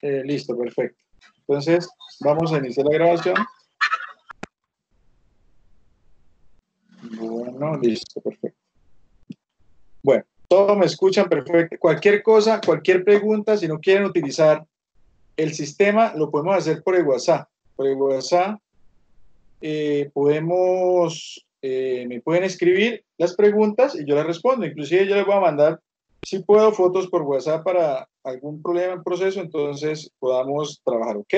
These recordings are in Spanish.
Listo, perfecto. Entonces, vamos a iniciar la grabación. Bueno, listo, perfecto. Bueno, todos me escuchan perfecto. Cualquier cosa, cualquier pregunta, si no quieren utilizar el sistema, lo podemos hacer por el WhatsApp. Por el WhatsApp me pueden escribir las preguntas y yo les respondo. Inclusive yo les voy a mandar, si puedo, fotos por WhatsApp para algún problema en proceso, entonces podamos trabajar, ¿ok?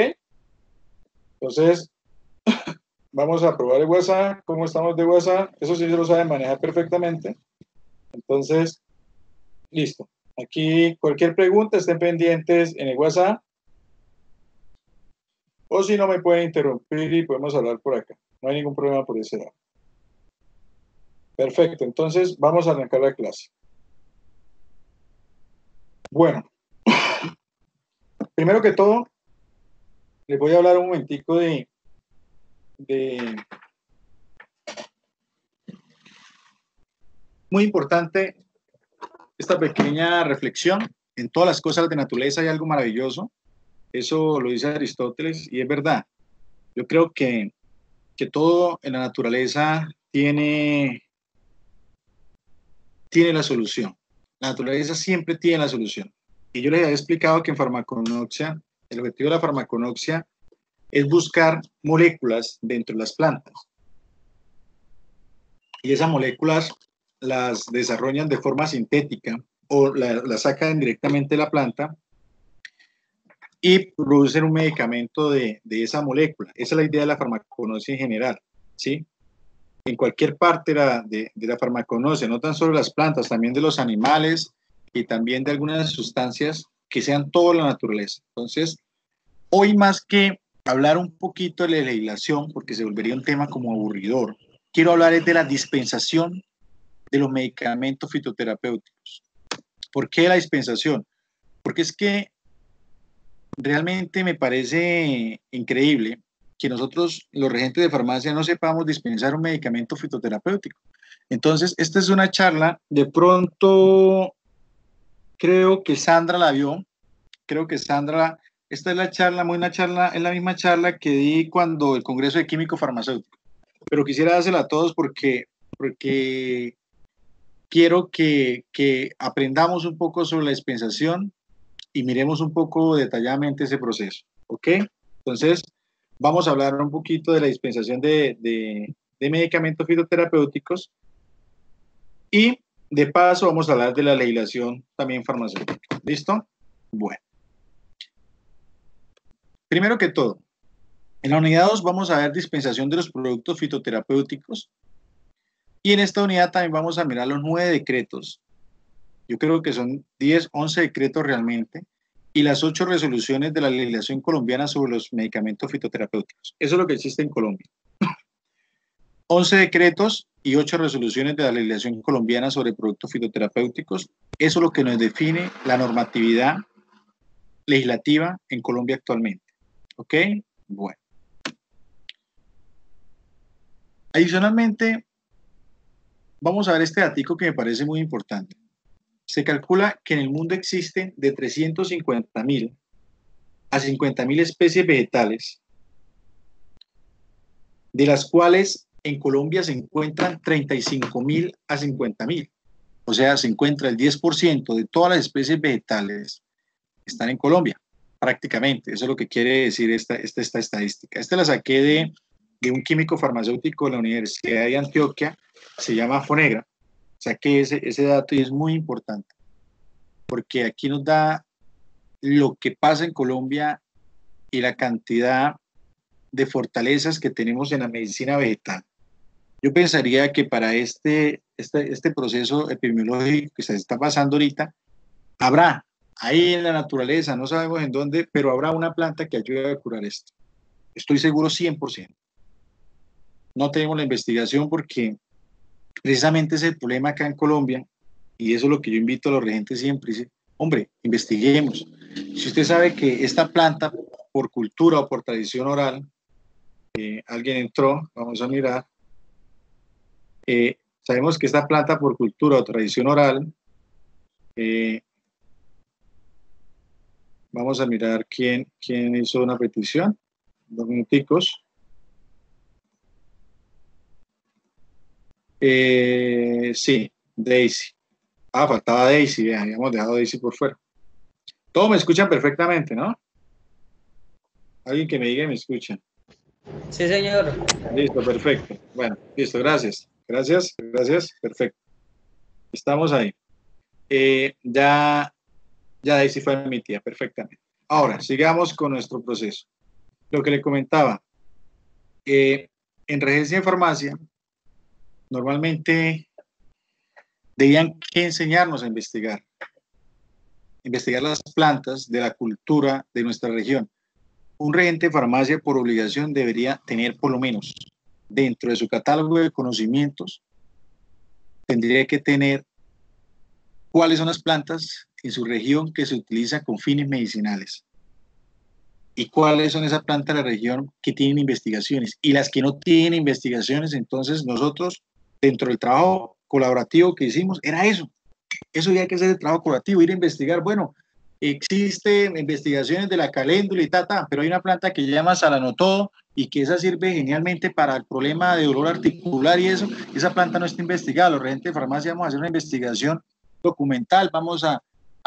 Entonces, vamos a probar el WhatsApp. ¿Cómo estamos de WhatsApp? Eso sí se lo saben manejar perfectamente. Entonces, listo. Aquí cualquier pregunta, estén pendientes en el WhatsApp. O si no, me pueden interrumpir y podemos hablar por acá. No hay ningún problema por ese lado. Perfecto. Entonces, vamos a arrancar la clase. Bueno, primero que todo, les voy a hablar un momentico de muy importante esta pequeña reflexión. En todas las cosas de naturaleza hay algo maravilloso. Eso lo dice Aristóteles y es verdad. Yo creo que todo en la naturaleza tiene la solución. La naturaleza siempre tiene la solución. Y yo les había explicado que en farmaconoxia, el objetivo de la farmaconoxia es buscar moléculas dentro de las plantas. Y esas moléculas las desarrollan de forma sintética o las sacan directamente de la planta y producen un medicamento de esa molécula. Esa es la idea de la farmaconoxia en general, ¿sí? En cualquier parte de la farmaconoxia, no tan solo las plantas, también de los animales y también de algunas sustancias que sean toda la naturaleza. Entonces, hoy más que hablar un poquito de la legislación, porque se volvería un tema como aburridor, quiero hablar de la dispensación de los medicamentos fitoterapéuticos. ¿Por qué la dispensación? Porque es que realmente me parece increíble que nosotros, los regentes de farmacia, no sepamos dispensar un medicamento fitoterapéutico. Entonces, esta es una charla, de pronto, creo que Sandra la vio, esta es la charla, es la misma charla que di cuando el Congreso de Químico Farmacéutico, pero quisiera dársela a todos porque quiero que aprendamos un poco sobre la dispensación y miremos un poco detalladamente ese proceso, ¿ok? Entonces, vamos a hablar un poquito de la dispensación de medicamentos fitoterapéuticos y de paso vamos a hablar de la legislación también farmacéutica. ¿Listo? Bueno. Primero que todo, en la unidad 2 vamos a ver dispensación de los productos fitoterapéuticos y en esta unidad también vamos a mirar los 9 decretos. Yo creo que son 10, 11 decretos realmente y las 8 resoluciones de la legislación colombiana sobre los medicamentos fitoterapéuticos. Eso es lo que existe en Colombia. 11 decretos y 8 resoluciones de la legislación colombiana sobre productos fitoterapéuticos. Eso es lo que nos define la normatividad legislativa en Colombia actualmente. ¿Ok? Bueno. Adicionalmente, vamos a ver este dato que me parece muy importante. Se calcula que en el mundo existen de 350.000 a 50.000 especies vegetales, de las cuales en Colombia se encuentran 35.000 a 50.000. O sea, se encuentra el 10% de todas las especies vegetales están en Colombia, prácticamente. Eso es lo que quiere decir esta estadística. Esta la saqué de un químico farmacéutico de la Universidad de Antioquia, se llama Fonegra. Saqué ese dato y es muy importante, porque aquí nos da lo que pasa en Colombia y la cantidad de fortalezas que tenemos en la medicina vegetal. Yo pensaría que para este proceso epidemiológico que se está pasando ahorita, habrá ahí en la naturaleza, no sabemos en dónde, pero habrá una planta que ayude a curar esto. Estoy seguro 100%. No tenemos la investigación porque precisamente ese es el problema acá en Colombia y eso es lo que yo invito a los regentes siempre. Dice, hombre, investiguemos. Si usted sabe que esta planta, por cultura o por tradición oral, alguien entró, vamos a mirar, sabemos que esta planta por cultura o tradición oral Vamos a mirar quién hizo una petición. 2 minuticos. Sí, Daisy. Ah, faltaba Daisy, vean, habíamos dejado Daisy por fuera. Todos me escuchan perfectamente, ¿no? Alguien que me diga y me escucha. Sí, señor. Listo, perfecto. Bueno, listo, gracias. Gracias, perfecto. Estamos ahí. Ya Daisy fue emitida perfectamente. Ahora, sigamos con nuestro proceso. Lo que le comentaba, en regencia de farmacia, normalmente debían que enseñarnos a investigar las plantas de la cultura de nuestra región. Un regente de farmacia por obligación debería tener por lo menos dentro de su catálogo de conocimientos, tendría que tener cuáles son las plantas en su región que se utilizan con fines medicinales y cuáles son esas plantas de la región que tienen investigaciones y las que no tienen investigaciones. Entonces nosotros, dentro del trabajo colaborativo que hicimos, era eso ya hay que hacer el trabajo colaborativo, ir a investigar. Bueno, existen investigaciones de la caléndula y pero hay una planta que se llama salanotodo y que esa sirve genialmente para el problema de dolor articular y eso. Esa planta no está investigada. Los regentes de farmacia vamos a hacer una investigación documental, vamos a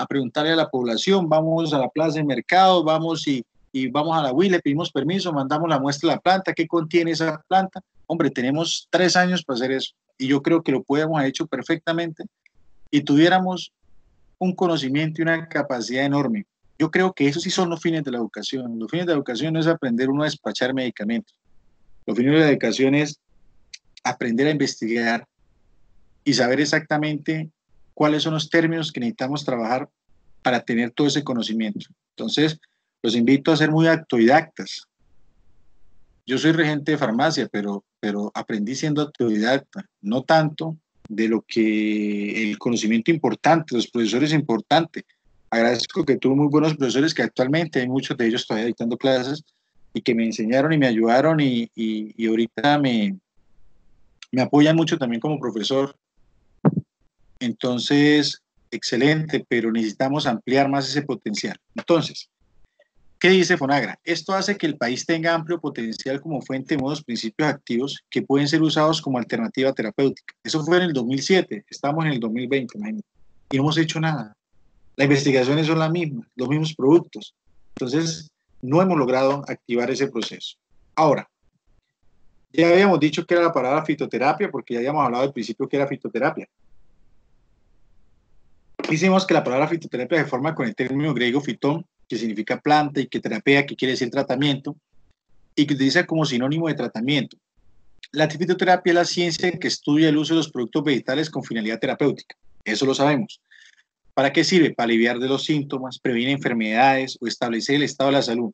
preguntarle a la población, vamos a la plaza de mercado, vamos y vamos a la UIL, le pedimos permiso, mandamos la muestra de la planta, qué contiene esa planta. Hombre, tenemos 3 años para hacer eso y yo creo que lo podemos haber hecho perfectamente y tuviéramos un conocimiento y una capacidad enorme. Yo creo que esos sí son los fines de la educación. Los fines de la educación no es aprender uno a despachar medicamentos. Los fines de la educación es aprender a investigar y saber exactamente cuáles son los términos que necesitamos trabajar para tener todo ese conocimiento. Entonces, los invito a ser muy autodidactas. Yo soy regente de farmacia, pero aprendí siendo autodidacta, no tanto de lo que el conocimiento importante, los profesores importantes. Agradezco que tuve muy buenos profesores que actualmente hay muchos de ellos todavía dictando clases y que me enseñaron y me ayudaron y ahorita me apoyan mucho también como profesor. Entonces, excelente, pero necesitamos ampliar más ese potencial. Entonces, ¿qué dice Fonagra? Esto hace que el país tenga amplio potencial como fuente de nuevos principios activos que pueden ser usados como alternativa terapéutica. Eso fue en el 2007, estamos en el 2020, imagínate, y no hemos hecho nada. Las investigaciones son las mismas, los mismos productos. Entonces, no hemos logrado activar ese proceso. Ahora, ya habíamos dicho que era la palabra fitoterapia, porque ya habíamos hablado al principio que era fitoterapia. Hicimos que la palabra fitoterapia se forma con el término griego fitón, que significa planta, y que terapia, que quiere decir tratamiento, y que utiliza como sinónimo de tratamiento. La fitoterapia es la ciencia que estudia el uso de los productos vegetales con finalidad terapéutica. Eso lo sabemos. ¿Para qué sirve? Para aliviar de los síntomas, prevenir enfermedades o establecer el estado de la salud.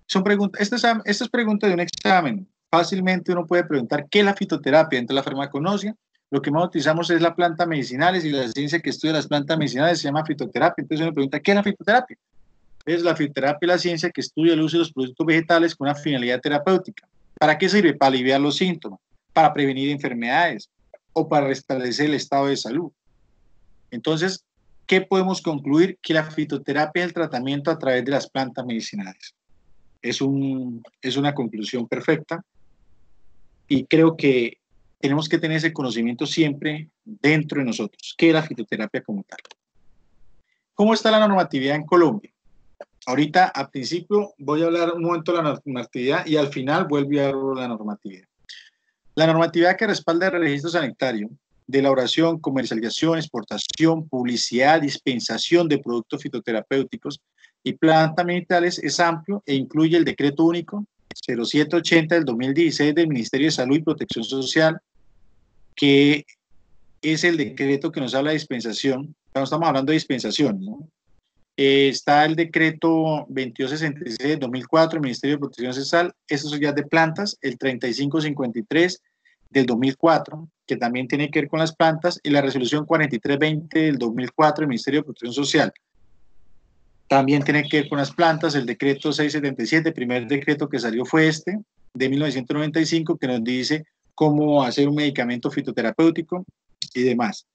Son preguntas, esta es pregunta de un examen. Fácilmente uno puede preguntar qué es la fitoterapia dentro de la farmacognosia. Lo que más utilizamos es la planta medicinales y la ciencia que estudia las plantas medicinales se llama fitoterapia. Entonces uno pregunta, ¿qué es la fitoterapia? Es la fitoterapia es la ciencia que estudia el uso de los productos vegetales con una finalidad terapéutica. ¿Para qué sirve? Para aliviar los síntomas, para prevenir enfermedades o para restablecer el estado de salud. Entonces, ¿qué podemos concluir? Que la fitoterapia es el tratamiento a través de las plantas medicinales. Es una conclusión perfecta y creo que tenemos que tener ese conocimiento siempre dentro de nosotros. ¿Qué es la fitoterapia como tal? ¿Cómo está la normatividad en Colombia? Ahorita, al principio, voy a hablar un momento de la normatividad y al final vuelvo a hablar de la normatividad. La normatividad que respalda el registro sanitario de elaboración, comercialización, exportación, publicidad, dispensación de productos fitoterapéuticos y plantas medicinales es amplio e incluye el decreto único 0780 del 2016 del Ministerio de Salud y Protección Social, que es el decreto que nos habla de dispensación. Estamos hablando de dispensación, ¿no? Está el decreto 2266 de 2004, Ministerio de Protección Social, eso ya de plantas, el 3553 del 2004, que también tiene que ver con las plantas, y la resolución 4320 del 2004 del Ministerio de Protección Social. También tiene que ver con las plantas, el decreto 677, el primer decreto que salió fue este, de 1995, que nos dice cómo hacer un medicamento fitoterapéutico y demás.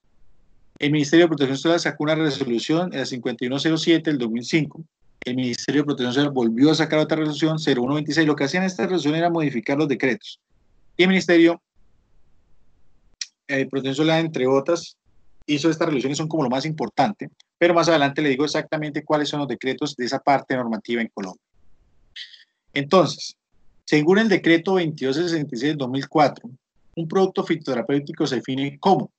El Ministerio de Protección Social sacó una resolución, la 5107 del 2005, el Ministerio de Protección Social volvió a sacar otra resolución 0126. Lo que hacían esta resolución era modificar los decretos. Y el Ministerio de Protección Social, entre otras, hizo estas resoluciones, son como lo más importante, pero más adelante le digo exactamente cuáles son los decretos de esa parte normativa en Colombia. Entonces, según el decreto 2266 de 2004, un producto fitoterapéutico se define como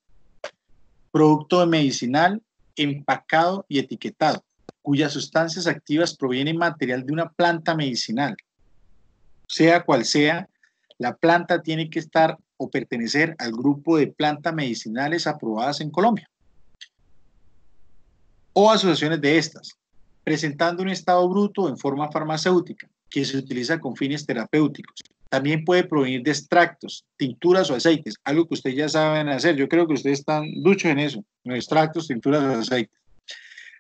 producto medicinal empacado y etiquetado, cuyas sustancias activas provienen material de una planta medicinal. Sea cual sea, la planta tiene que estar o pertenecer al grupo de plantas medicinales aprobadas en Colombia o asociaciones de estas, presentando un estado bruto en forma farmacéutica que se utiliza con fines terapéuticos. También puede provenir de extractos, tinturas o aceites, algo que ustedes ya saben hacer. Yo creo que ustedes están duchos en eso, en extractos, tinturas o aceites.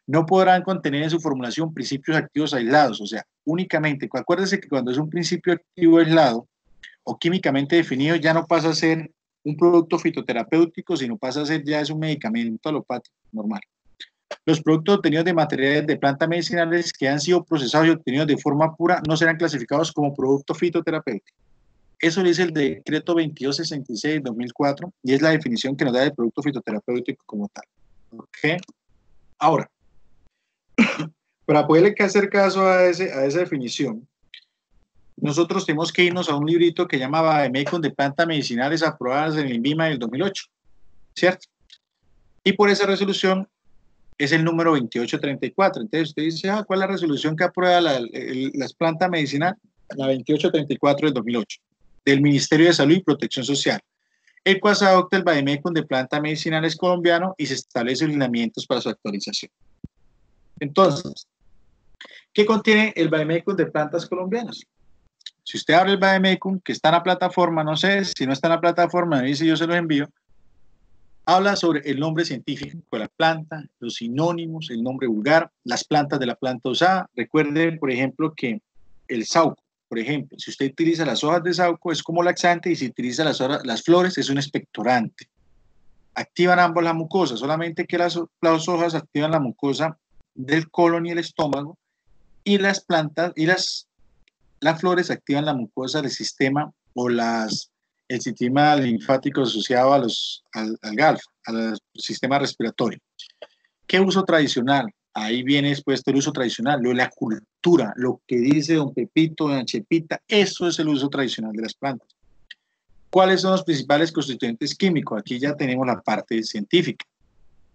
No podrán contener en su formulación principios activos aislados, o sea, únicamente, acuérdense que cuando es un principio activo aislado o químicamente definido, ya no pasa a ser un producto fitoterapéutico, sino pasa a ser ya es un medicamento alopático normal. Los productos obtenidos de materiales de plantas medicinales que han sido procesados y obtenidos de forma pura no serán clasificados como producto fitoterapéutico. Eso lo dice el decreto 2266 de 2004 y es la definición que nos da el producto fitoterapéutico como tal. ¿Okay? Ahora, para poderle hacer caso a esa definición, nosotros tenemos que irnos a un librito que llama Vademecum de plantas medicinales aprobadas en el INVIMA del 2008, ¿cierto? Y por esa resolución es el número 2834. Entonces usted dice, ¿cuál es la resolución que aprueba las plantas medicinales? La 2834 del 2008, del Ministerio de Salud y Protección Social, el cual se adopta el Vademecum de plantas medicinales colombiano y se establecen lineamientos para su actualización. Entonces, ¿qué contiene el Vademecum de plantas colombianas? Si usted abre el Vademecum, que está en la plataforma, no sé, si no está en la plataforma, me dice, yo se los envío, habla sobre el nombre científico de la planta, los sinónimos, el nombre vulgar, las plantas de la planta usada. Recuerden, por ejemplo, que el sauco, por ejemplo, si usted utiliza las hojas de sauco es como laxante y si utiliza las flores es un expectorante. Activan ambos la mucosa, solamente que las hojas activan la mucosa del colon y el estómago y las plantas y las flores activan la mucosa del sistema o el sistema linfático asociado al GALF, al sistema respiratorio. ¿Qué uso tradicional? Ahí viene expuesto el uso tradicional, lo de la cultura, lo que dice don Pepito, doña Chepita, eso es el uso tradicional de las plantas. ¿Cuáles son los principales constituyentes químicos? Aquí ya tenemos la parte científica.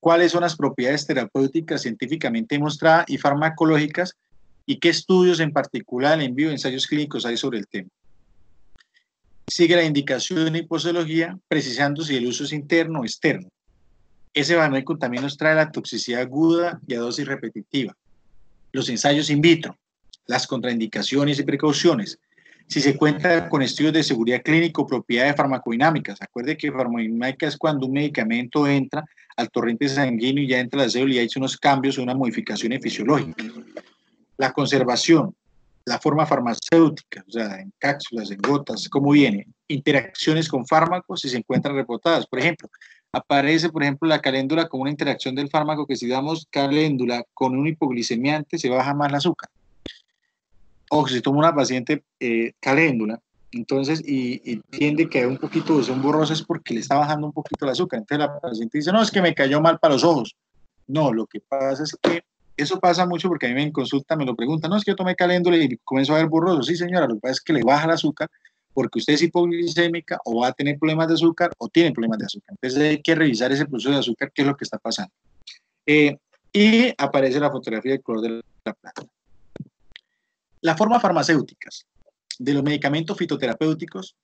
¿Cuáles son las propiedades terapéuticas científicamente demostradas y farmacológicas? ¿Y qué estudios en particular, en vivo, ensayos clínicos hay sobre el tema? Sigue la indicación y posología, precisando si el uso es interno o externo. Ese Vademecum también nos trae la toxicidad aguda y a dosis repetitiva. Los ensayos in vitro, las contraindicaciones y precauciones. Si se cuenta con estudios de seguridad clínica o propiedades farmacodinámicas. Acuerde que farmacodinámica es cuando un medicamento entra al torrente sanguíneo y ya entra a la célula y ha hecho unos cambios o unas modificaciones fisiológicas. La conservación, la forma farmacéutica, o sea, en cápsulas, en gotas, cómo viene, interacciones con fármacos si se encuentran reportadas. Por ejemplo, aparece, por ejemplo, la caléndula como una interacción del fármaco que si damos caléndula con un hipoglicemiante se baja más el azúcar. O si toma una paciente caléndula, entonces, y tiende que hay un poquito de son borrosas porque le está bajando un poquito el azúcar. Entonces la paciente dice, no, es que me cayó mal para los ojos. No, lo que pasa es que eso pasa mucho porque a mí me en consulta me lo preguntan, no, es que yo tomé caléndula y comienzo a ver borroso. Sí, señora, lo que pasa es que le baja el azúcar porque usted es hipoglicémica o va a tener problemas de azúcar o tiene problemas de azúcar. Entonces hay que revisar ese proceso de azúcar, qué es lo que está pasando. Y aparece la fotografía del color de la planta. Las formas farmacéuticas de los medicamentos fitoterapéuticos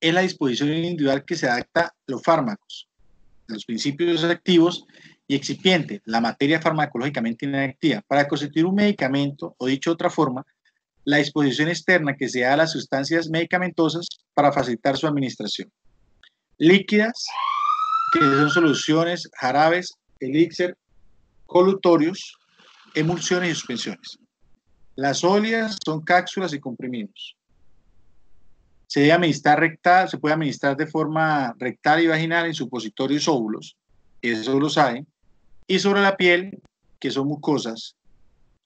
es la disposición individual que se adapta a los fármacos, los principios activos y excipiente, la materia farmacológicamente inactiva. Para constituir un medicamento, o dicho de otra forma, la disposición externa que se da a las sustancias medicamentosas para facilitar su administración. Líquidas, que son soluciones, jarabes, elixir, colutorios, emulsiones y suspensiones. Las sólidas son cápsulas y comprimidos. Se debe administrar rectal, se puede administrar de forma rectal y vaginal en supositorios óvulos, esos los hay, y sobre la piel, que son mucosas,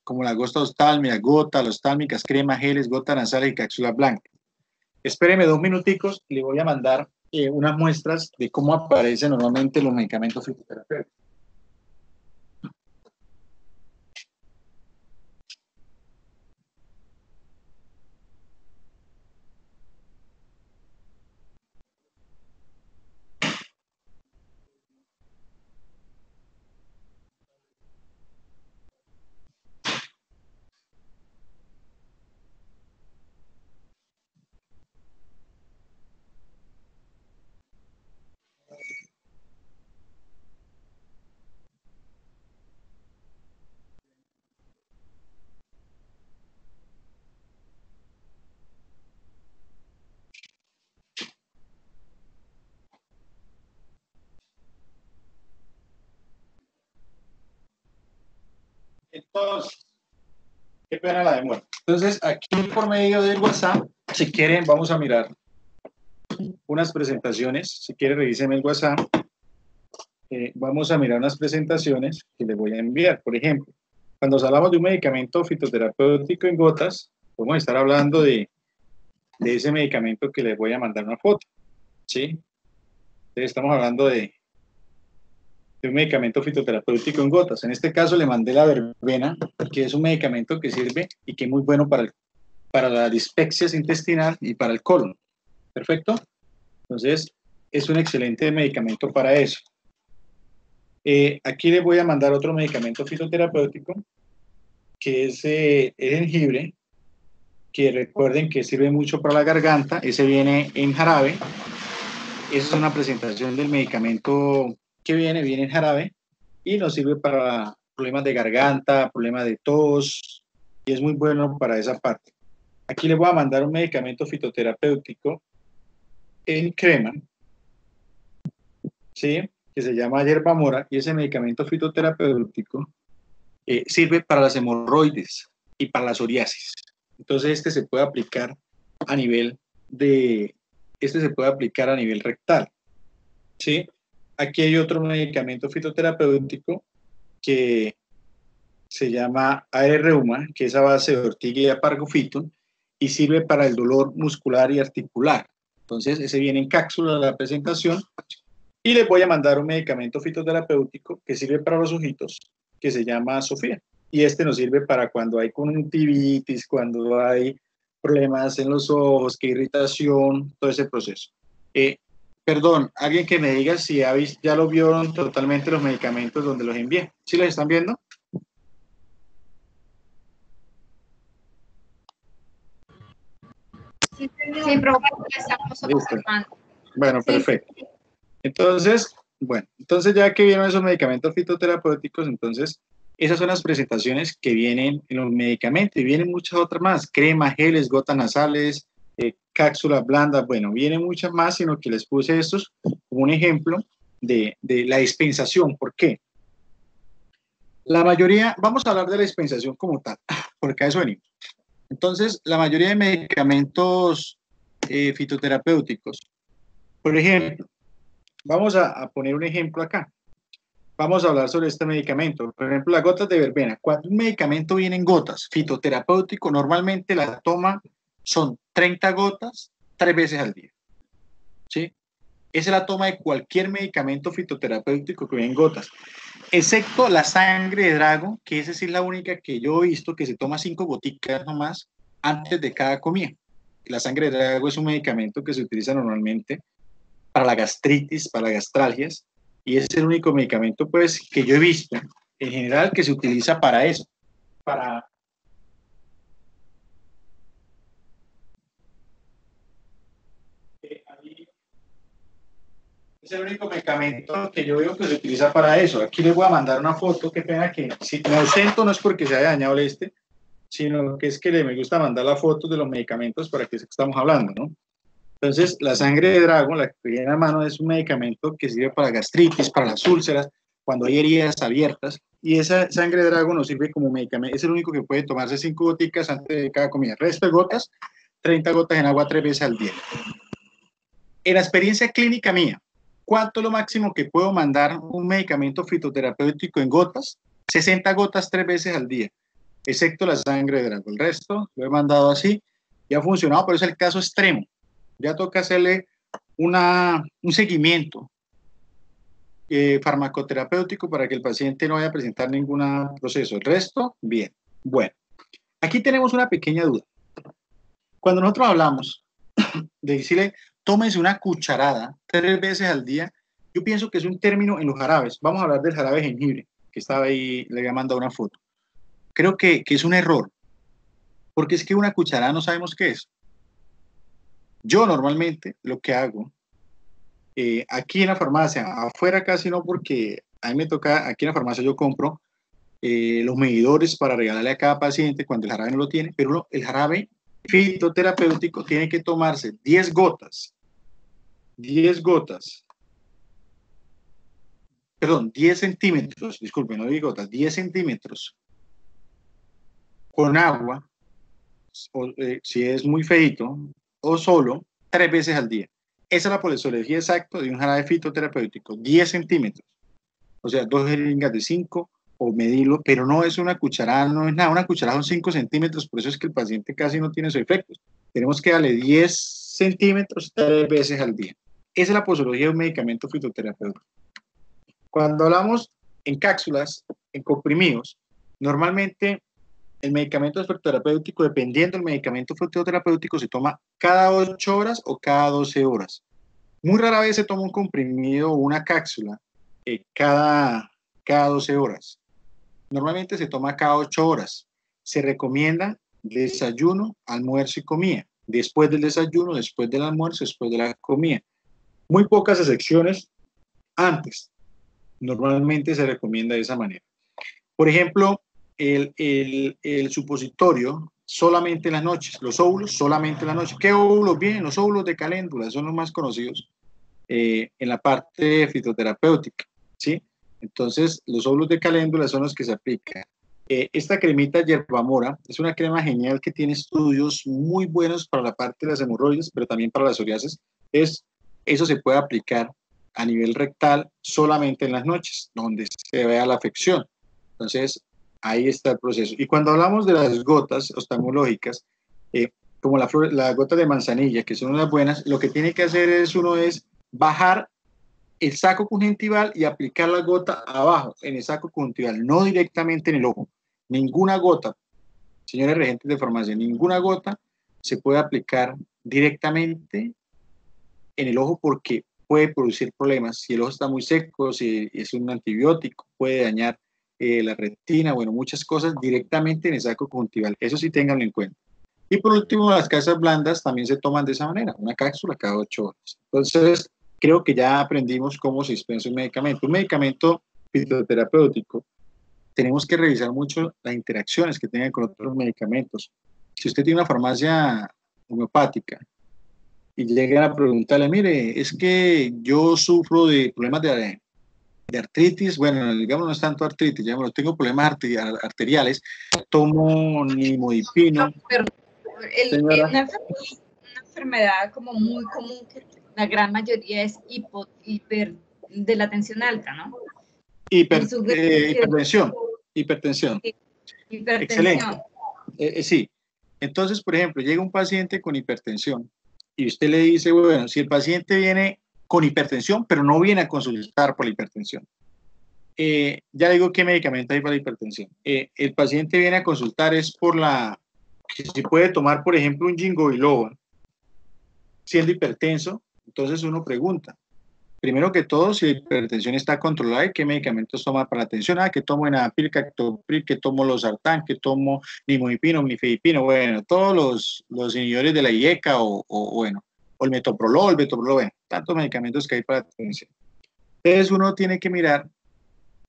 como la gota oftálmica, gota, oftálmicas, crema, geles, gota nasales y cápsula blanca. Espéreme 2 minuticos y le voy a mandar unas muestras de cómo aparecen normalmente los medicamentos fitoterapéuticos. Entonces, qué pena la demora. Entonces, aquí por medio del WhatsApp, si quieren, vamos a mirar unas presentaciones. Si quieren, revisen el WhatsApp. Vamos a mirar unas presentaciones que les voy a enviar. Por ejemplo, cuando hablamos de un medicamento fitoterapéutico en gotas, vamos a estar hablando de ese medicamento que les voy a mandar una foto. ¿Sí? Entonces, estamos hablando de un medicamento fitoterapéutico en gotas. En este caso le mandé la verbena, que es un medicamento que sirve y que es muy bueno para la dispepsia intestinal y para el colon. ¿Perfecto? Entonces, es un excelente medicamento para eso. Aquí les voy a mandar otro medicamento fitoterapéutico, que es el jengibre, que recuerden que sirve mucho para la garganta. Ese viene en jarabe. Esa es una presentación del medicamento que viene en jarabe y nos sirve para problemas de garganta, problemas de tos, y es muy bueno para esa parte. Aquí les voy a mandar un medicamento fitoterapéutico en crema, ¿sí? Que se llama hierba mora, y ese medicamento fitoterapéutico sirve para las hemorroides y para la psoriasis. Entonces este se puede aplicar a nivel rectal, ¿sí? Aquí hay otro medicamento fitoterapéutico que se llama AR-Reuma, que es a base de ortiga y apargofito, y sirve para el dolor muscular y articular. Entonces, ese viene en cápsula de la presentación. Y les voy a mandar un medicamento fitoterapéutico que sirve para los ojitos, que se llama Sofía. Y este nos sirve para cuando hay conjuntivitis, cuando hay problemas en los ojos, que irritación, todo ese proceso. Perdón, alguien que me diga si ya lo vieron totalmente los medicamentos donde los envié. ¿Sí los están viendo? Sí, profe, estamos observando. Bueno, perfecto. Entonces, ya que vieron esos medicamentos fitoterapéuticos, entonces esas son las presentaciones que vienen en los medicamentos, y vienen muchas otras más, crema, geles, gotas nasales, cápsulas blandas, bueno, vienen muchas más, sino que les puse estos como un ejemplo de la dispensación. ¿Por qué? La mayoría, vamos a hablar de la dispensación como tal, porque a eso venimos. Entonces, la mayoría de medicamentos fitoterapéuticos, por ejemplo, vamos a poner un ejemplo acá. Vamos a hablar sobre este medicamento. Por ejemplo, las gotas de verbena. Cuando un medicamento viene en gotas, fitoterapéutico, normalmente la toma son 30 gotas 3 veces al día. ¿Sí? Esa es la toma de cualquier medicamento fitoterapéutico que viene en gotas, excepto la sangre de drago, que esa sí es la única que yo he visto que se toma 5 goticas nomás antes de cada comida. La sangre de drago es un medicamento que se utiliza normalmente para la gastritis, para las gastralgias, y es el único medicamento pues que yo he visto en general que se utiliza para eso, para es el único medicamento que yo veo que se utiliza para eso. Aquí les voy a mandar una foto, qué pena que si me ausento no es porque se haya dañado este, sino que es que me gusta mandar la foto de los medicamentos para que estamos hablando, ¿no? Entonces, la sangre de drago, la que viene a mano, es un medicamento que sirve para gastritis, para las úlceras, cuando hay heridas abiertas, y esa sangre de drago nos sirve como medicamento. Es el único que puede tomarse 5 goticas antes de cada comida. El resto de gotas, 30 gotas en agua 3 veces al día. En la experiencia clínica mía, ¿cuánto es lo máximo que puedo mandar un medicamento fitoterapéutico en gotas? 60 gotas 3 veces al día. excepto la sangre de Drago. El resto lo he mandado así y ha funcionado, pero es el caso extremo. Ya toca hacerle un seguimiento farmacoterapéutico para que el paciente no vaya a presentar ningún proceso. El resto, bien. Bueno, aquí tenemos una pequeña duda. Cuando nosotros hablamos de decirle, tómese una cucharada 3 veces al día, yo pienso que es un término en los jarabes. Vamos a hablar del jarabe de jengibre, que estaba ahí, le había mandado una foto. Creo que es un error, porque es que una cucharada no sabemos qué es. Yo normalmente lo que hago, aquí en la farmacia, afuera casi no, porque a mí me toca, aquí en la farmacia yo compro los medidores para regalarle a cada paciente cuando el jarabe no lo tiene, pero el jarabe fitoterapéutico tiene que tomarse 10 gotas, 10 centímetros, disculpen, no digo gotas, 10 centímetros con agua, o, si es muy feito, o solo 3 veces al día. Esa es la polisología exacta de un jarabe fitoterapéutico, 10 centímetros. O sea, 2 jeringas de 5 o medirlo, pero no es una cucharada, no es nada, una cucharada son 5 centímetros, por eso es que el paciente casi no tiene su efecto. Tenemos que darle 10 centímetros 3 veces al día. Esa es la posología de un medicamento fitoterapéutico. Cuando hablamos en cápsulas, en comprimidos, normalmente el medicamento fitoterapéutico, dependiendo del medicamento fitoterapéutico, se toma cada 8 horas o cada 12 horas. Muy rara vez se toma un comprimido o una cápsula cada 12 horas. Normalmente se toma cada 8 horas. Se recomienda desayuno, almuerzo y comida. Después del desayuno, después del almuerzo, después de la comida. Muy pocas excepciones antes. Normalmente se recomienda de esa manera. Por ejemplo, el supositorio solamente en las noches, los óvulos solamente en las noches. ¿Qué óvulos vienen? Los óvulos de caléndula son los más conocidos en la parte fitoterapéutica, ¿sí? Entonces, los óvulos de caléndula son los que se aplican. Esta cremita hierbamora es una crema genial que tiene estudios muy buenos para la parte de las hemorroides, pero también para la psoriasis. Eso se puede aplicar a nivel rectal solamente en las noches, donde se vea la afección. Entonces, ahí está el proceso. Y cuando hablamos de las gotas oftalmológicas, como las gotas de manzanilla, que son las buenas, lo que tiene que hacer uno es bajar el saco conjuntival y aplicar la gota abajo, en el saco conjuntival, no directamente en el ojo. Ninguna gota, señores regentes de farmacia, ninguna gota se puede aplicar directamente en el ojo porque puede producir problemas. Si el ojo está muy seco, si es un antibiótico, puede dañar la retina, bueno, muchas cosas directamente en el saco conjuntival. Eso sí, ténganlo en cuenta. Y por último, las casas blandas también se toman de esa manera, una cápsula cada 8 horas. Entonces, creo que ya aprendimos cómo se dispensa un medicamento. Un medicamento fitoterapéutico, tenemos que revisar mucho las interacciones que tengan con otros medicamentos. Si usted tiene una farmacia homeopática y llega a preguntarle, mire, es que yo sufro de problemas de artritis, bueno, digamos no es tanto artritis, digamos, tengo problemas arteriales, tomo nimodipino. Una enfermedad como muy común que la gran mayoría es de la tensión alta, ¿no? Hipertensión. Hipertensión. Excelente. Sí. Entonces, por ejemplo, llega un paciente con hipertensión y usted le dice, bueno, si el paciente viene con hipertensión, pero no viene a consultar por la hipertensión, ya digo qué medicamento hay para la hipertensión. El paciente viene a consultar es por si puede tomar, por ejemplo, un ginkgo biloba, siendo hipertenso, entonces uno pregunta, primero que todo, si la hipertensión está controlada y qué medicamentos toma para la tensión. Que tomo enalapril, captopril, que tomo losartán, que tomo nimodipino, nifedipino, bueno, todos los inhibidores de la IECA o el metoprolol, bueno, tantos medicamentos que hay para la tensión. Entonces uno tiene que mirar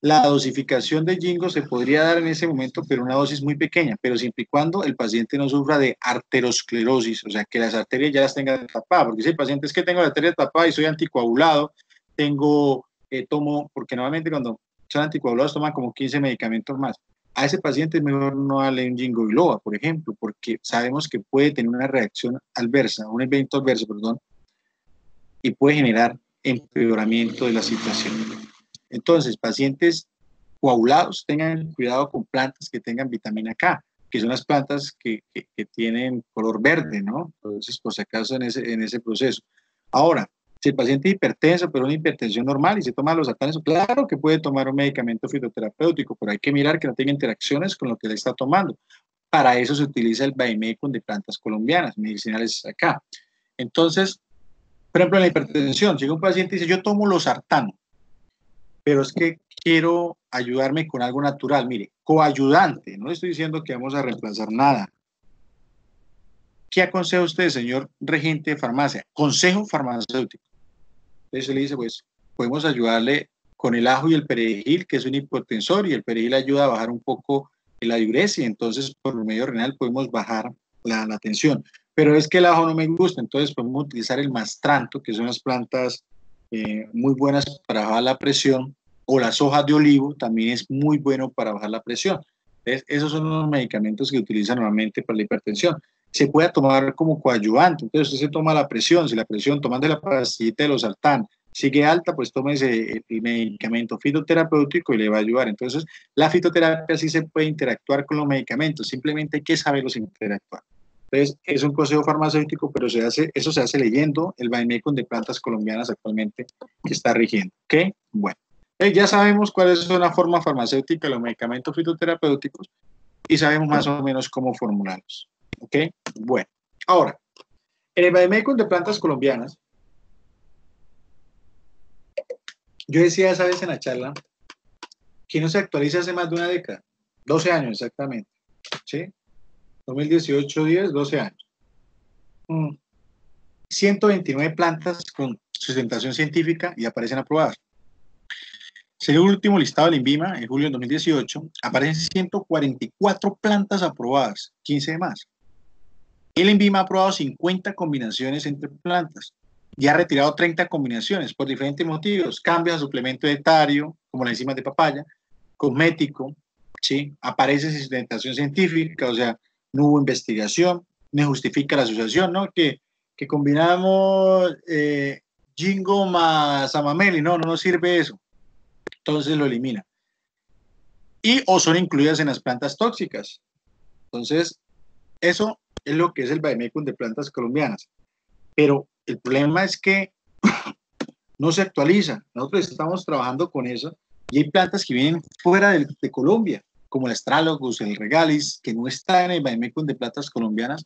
la dosificación de ginkgo se podría dar en ese momento, pero una dosis muy pequeña, pero siempre y cuando el paciente no sufra de arteriosclerosis, o sea, que las arterias ya las tengan tapadas, porque si el paciente es que tengo la arteria tapada y soy anticoagulado, tomo, porque normalmente cuando son anticoagulados toman como 15 medicamentos más. A ese paciente es mejor no darle un ginkgo biloba, por ejemplo, porque sabemos que puede tener una reacción adversa, un evento adverso, perdón, y puede generar empeoramiento de la situación. Entonces, pacientes coagulados, tengan cuidado con plantas que tengan vitamina K. que son las plantas que tienen color verde, ¿no? Entonces, por si acaso, en ese proceso. Ahora, si el paciente es hipertenso, pero una hipertensión normal y se toma los sartanes, claro que puede tomar un medicamento fitoterapéutico, pero hay que mirar que no tenga interacciones con lo que le está tomando. Para eso se utiliza el vademécum de plantas colombianas, medicinales acá. Entonces, por ejemplo, en la hipertensión, llega un paciente y dice, yo tomo losartán, pero es que quiero ayudarme con algo natural. Mire, coayudante, no le estoy diciendo que vamos a reemplazar nada. ¿Qué aconseja usted, señor regente de farmacia? Consejo farmacéutico. Entonces le dice, pues, podemos ayudarle con el ajo y el perejil, que es un hipotensor, y el perejil ayuda a bajar un poco la diuresis, entonces por el medio renal podemos bajar la tensión. Pero es que el ajo no me gusta, entonces podemos utilizar el mastranto, que son las plantas muy buenas para bajar la presión, o las hojas de olivo también es muy bueno para bajar la presión. Entonces, esos son los medicamentos que utilizan normalmente para la hipertensión. Se puede tomar como coadyuvante, entonces usted se toma la presión, si la presión tomando la pastillita de losartán sigue alta, pues tómese el medicamento fitoterapéutico y le va a ayudar. Entonces, la fitoterapia sí se puede interactuar con los medicamentos, simplemente hay que saberlos interactuar. Entonces, es un consejo farmacéutico, pero eso se hace leyendo el vademécum de plantas colombianas actualmente que está rigiendo. ¿Ok? Bueno, ya sabemos cuál es una forma farmacéutica de los medicamentos fitoterapéuticos y sabemos más o menos cómo formularlos. ¿Ok? Bueno, ahora, en el vademécum de plantas colombianas, yo decía esa vez en la charla que no se actualiza hace más de una década, 12 años exactamente, ¿sí? 2018, 10, 12 años. 129 plantas con sustentación científica y aparecen aprobadas. Según el último listado del INVIMA, en julio de 2018, aparecen 144 plantas aprobadas, 15 de más. El INVIMA ha aprobado 50 combinaciones entre plantas y ha retirado 30 combinaciones por diferentes motivos. Cambios a suplemento dietario, como las enzimas de papaya, cosmético, ¿sí? Aparece sin sustentación científica, o sea, no hubo investigación, no justifica la asociación, ¿no? Que combinamos Jingo más Amameli, no nos sirve eso. Entonces lo elimina. Y o son incluidas en las plantas tóxicas. Entonces, eso es lo que es el vademécum de plantas colombianas. Pero el problema es que no se actualiza. Nosotros estamos trabajando con eso y hay plantas que vienen fuera de Colombia, como el Astralogus, el Regalis, que no están en el vademécum de plantas colombianas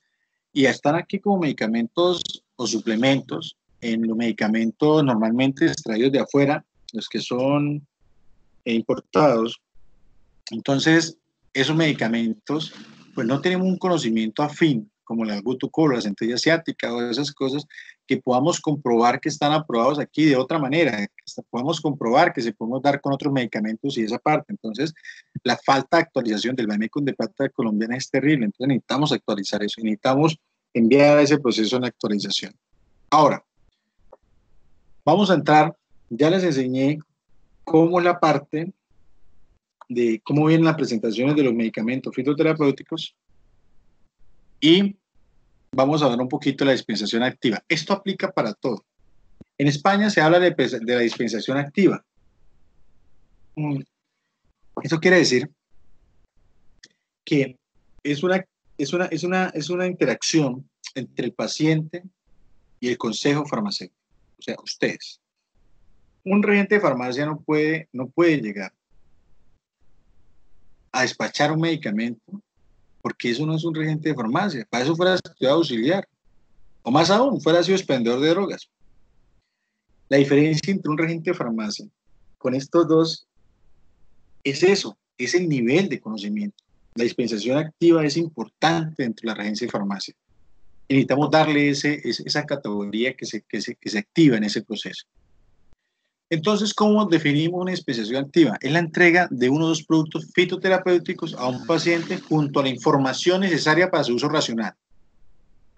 y están aquí como medicamentos o suplementos en los medicamentos normalmente extraídos de afuera, los que son importados. Entonces, esos medicamentos, pues no tenemos un conocimiento afín, como la albuterol, la centella asiática o esas cosas, que podamos comprobar que están aprobados aquí de otra manera, que podamos comprobar que se podemos dar con otros medicamentos y esa parte. Entonces, la falta de actualización del vademécum de planta colombiana es terrible. Entonces, necesitamos actualizar eso, necesitamos enviar a ese proceso de actualización. Ahora, vamos a entrar, ya les enseñé cómo es la parte de cómo vienen las presentaciones de los medicamentos fitoterapéuticos y vamos a ver un poquito la dispensación activa. Esto aplica para todo. En España se habla de la dispensación activa. Eso quiere decir que es una interacción entre el paciente y el consejo farmacéutico. O sea, ustedes. Un regente de farmacia no puede llegar a despachar un medicamento porque eso no es un regente de farmacia. Para eso fuera estudiado auxiliar. O más aún, fuera sido expendedor de drogas. La diferencia entre un regente de farmacia con estos dos es eso, es el nivel de conocimiento. La dispensación activa es importante dentro de la regencia de farmacia. Y necesitamos darle esa categoría que se activa en ese proceso. Entonces, ¿cómo definimos una dispensación activa? Es la entrega de uno o dos productos fitoterapéuticos a un paciente junto a la información necesaria para su uso racional.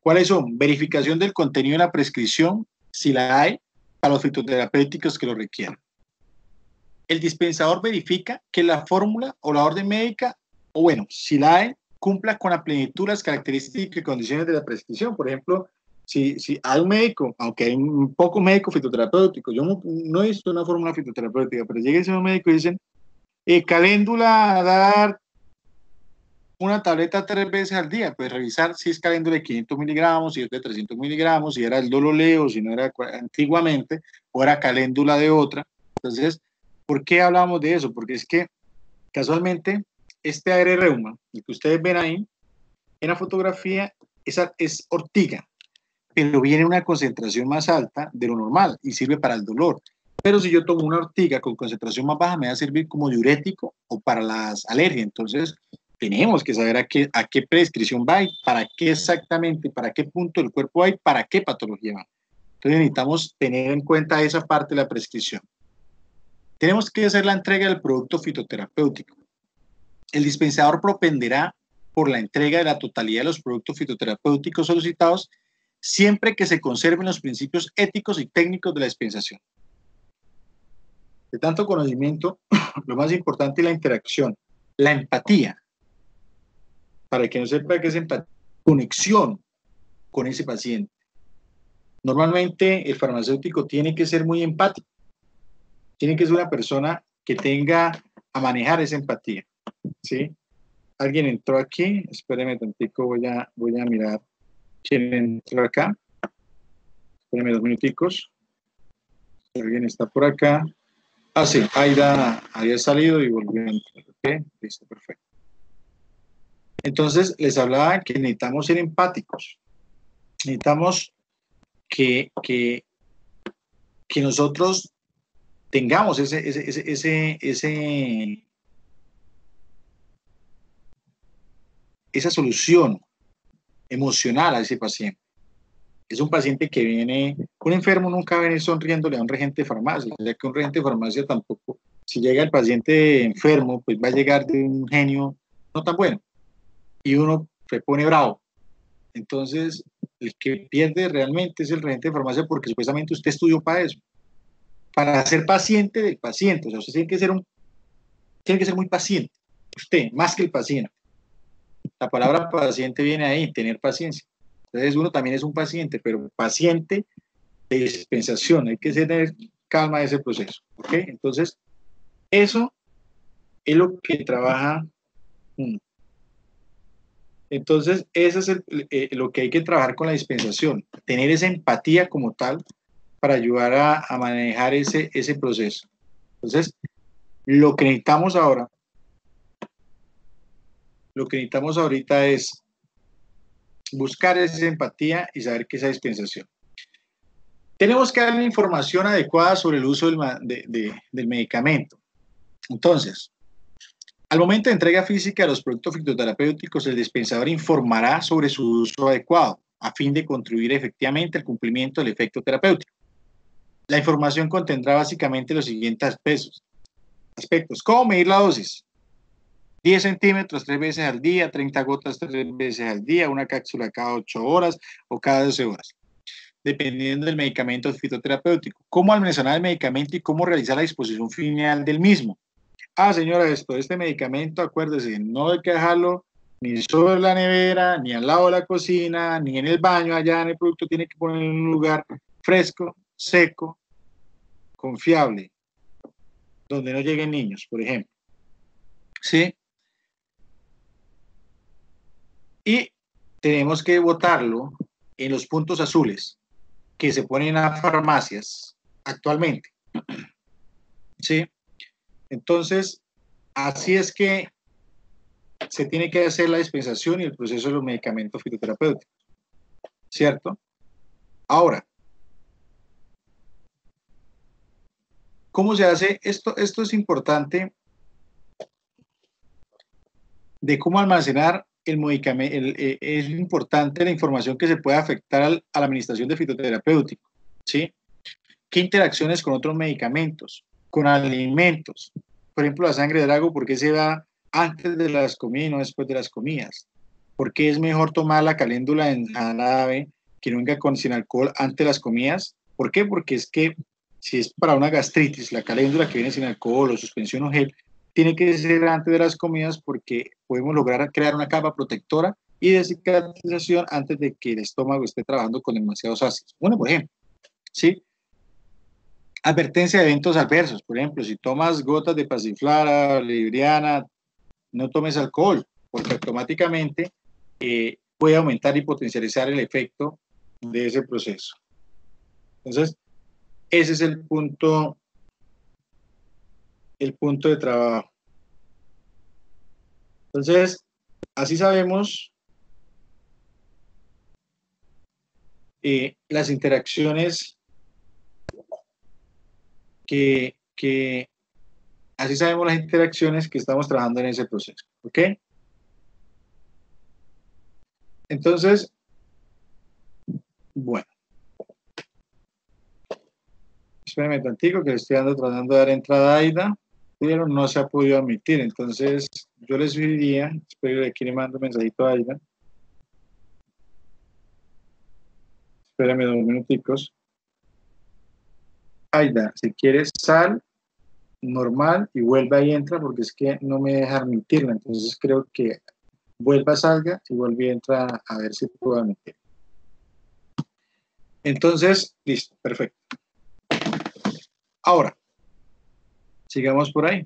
¿Cuáles son? Verificación del contenido de la prescripción, si la hay, para los fitoterapéuticos que lo requieran. El dispensador verifica que la fórmula o la orden médica, o bueno, si la hay, cumpla con la plenitud las características y condiciones de la prescripción. Por ejemplo, si hay un médico, aunque hay un poco médico fitoterapéutico, yo no he visto una fórmula fitoterapéutica, pero llega ese médico y dicen, caléndula a dar una tableta 3 veces al día, pues revisar si es caléndula de 500 miligramos, si es de 300 miligramos, si era el Dololeo, si no era antiguamente, o era caléndula de otra. Entonces, ¿por qué hablamos de eso? Porque es que casualmente este AR reuma, el que ustedes ven ahí, en la fotografía, esa es ortiga, pero viene una concentración más alta de lo normal y sirve para el dolor. Pero si yo tomo una ortiga con concentración más baja, me va a servir como diurético o para las alergias. Entonces, tenemos que saber a qué prescripción va y para qué exactamente, para qué punto del cuerpo va y para qué patología va. Entonces, necesitamos tener en cuenta esa parte de la prescripción. Tenemos que hacer la entrega del producto fitoterapéutico. El dispensador propenderá por la entrega de la totalidad de los productos fitoterapéuticos solicitados siempre que se conserven los principios éticos y técnicos de la dispensación. De tanto conocimiento, lo más importante es la interacción, la empatía. Para que no sepa qué es empatía, conexión con ese paciente. Normalmente el farmacéutico tiene que ser muy empático, tiene que ser una persona que tenga a manejar esa empatía, ¿sí? Alguien entró aquí, espéreme tantico, voy a mirar quién entró acá. Espéreme 2 minuticos. Alguien está por acá. Ah, sí, Aida había salido y volvió a entrar. Ok, listo, perfecto. Entonces, les hablaba que necesitamos ser empáticos. Necesitamos que nosotros tengamos esa solución emocional a ese paciente. Es un paciente que viene, un enfermo nunca viene sonriéndole a un regente de farmacia, ya que un regente de farmacia tampoco, si llega el paciente enfermo, pues va a llegar de un genio no tan bueno, y uno se pone bravo. Entonces, el que pierde realmente es el regente de farmacia porque supuestamente usted estudió para eso, para ser paciente del paciente. O sea, usted tiene que ser muy paciente, usted, más que el paciente. La palabra paciente viene ahí, tener paciencia. Entonces uno también es un paciente, pero paciente de dispensación, hay que tener calma en ese proceso, ¿ok? Entonces, eso es lo que trabaja. Entonces, eso es lo que hay que trabajar con la dispensación, tener esa empatía como tal para ayudar a manejar ese proceso. Entonces, lo que necesitamos ahorita es buscar esa empatía y saber qué es esa dispensación. Tenemos que dar una información adecuada sobre el uso del medicamento. Entonces, al momento de entrega física de los productos fitoterapéuticos, el dispensador informará sobre su uso adecuado a fin de contribuir efectivamente al cumplimiento del efecto terapéutico. La información contendrá básicamente los siguientes aspectos. ¿Cómo medir la dosis? 10 centímetros 3 veces al día, 30 gotas 3 veces al día, una cápsula cada 8 horas o cada 12 horas, dependiendo del medicamento fitoterapéutico. ¿Cómo almacenar el medicamento y cómo realizar la disposición final del mismo? Ah, señora, este medicamento, acuérdese, no hay que dejarlo ni sobre la nevera, ni al lado de la cocina, ni en el baño, allá en el producto, tiene que ponerlo en un lugar fresco, seco, confiable, donde no lleguen niños, por ejemplo. ¿Sí? Y tenemos que botarlo en los puntos azules que se ponen en las farmacias actualmente. ¿Sí? Entonces, así es que se tiene que hacer la dispensación y el proceso de los medicamentos fitoterapéuticos. ¿Cierto? Ahora, ¿cómo se hace esto? Esto es importante de cómo almacenar el medicamento. Es importante la información que se puede afectar a la administración de fitoterapéutico. ¿Sí? ¿Qué interacciones con otros medicamentos? Con alimentos. Por ejemplo, la sangre de drago, ¿por qué se va antes de las comidas y no después de las comidas? ¿Por qué es mejor tomar la caléndula en jarabe que no venga sin alcohol antes de las comidas? ¿Por qué? Porque es que si es para una gastritis, la caléndula que viene sin alcohol o suspensión o gel, tiene que ser antes de las comidas porque podemos lograr crear una capa protectora y de cicatrización antes de que el estómago esté trabajando con demasiados ácidos. Bueno, por ejemplo, ¿sí? Advertencia de eventos adversos. Por ejemplo, si tomas gotas de pasiflora, libriana, no tomes alcohol porque automáticamente puede aumentar y potencializar el efecto de ese proceso. Entonces, ese es el punto de trabajo. Entonces, así sabemos las interacciones así sabemos las interacciones que estamos trabajando en ese proceso, ¿ok? Entonces, bueno, espérame tantico que le estoy tratando de dar entrada a Aida, pero no se ha podido admitir. Entonces, yo le sugeriría, espero que aquí le mando un mensajito a Aida. Espérame 2 minuticos. Aida, si quieres, sal normal y vuelva y entra, porque es que no me deja admitirla. Entonces, creo que vuelva, salga y vuelve y entra a ver si puedo admitir. Entonces, listo, perfecto. Ahora, sigamos por ahí.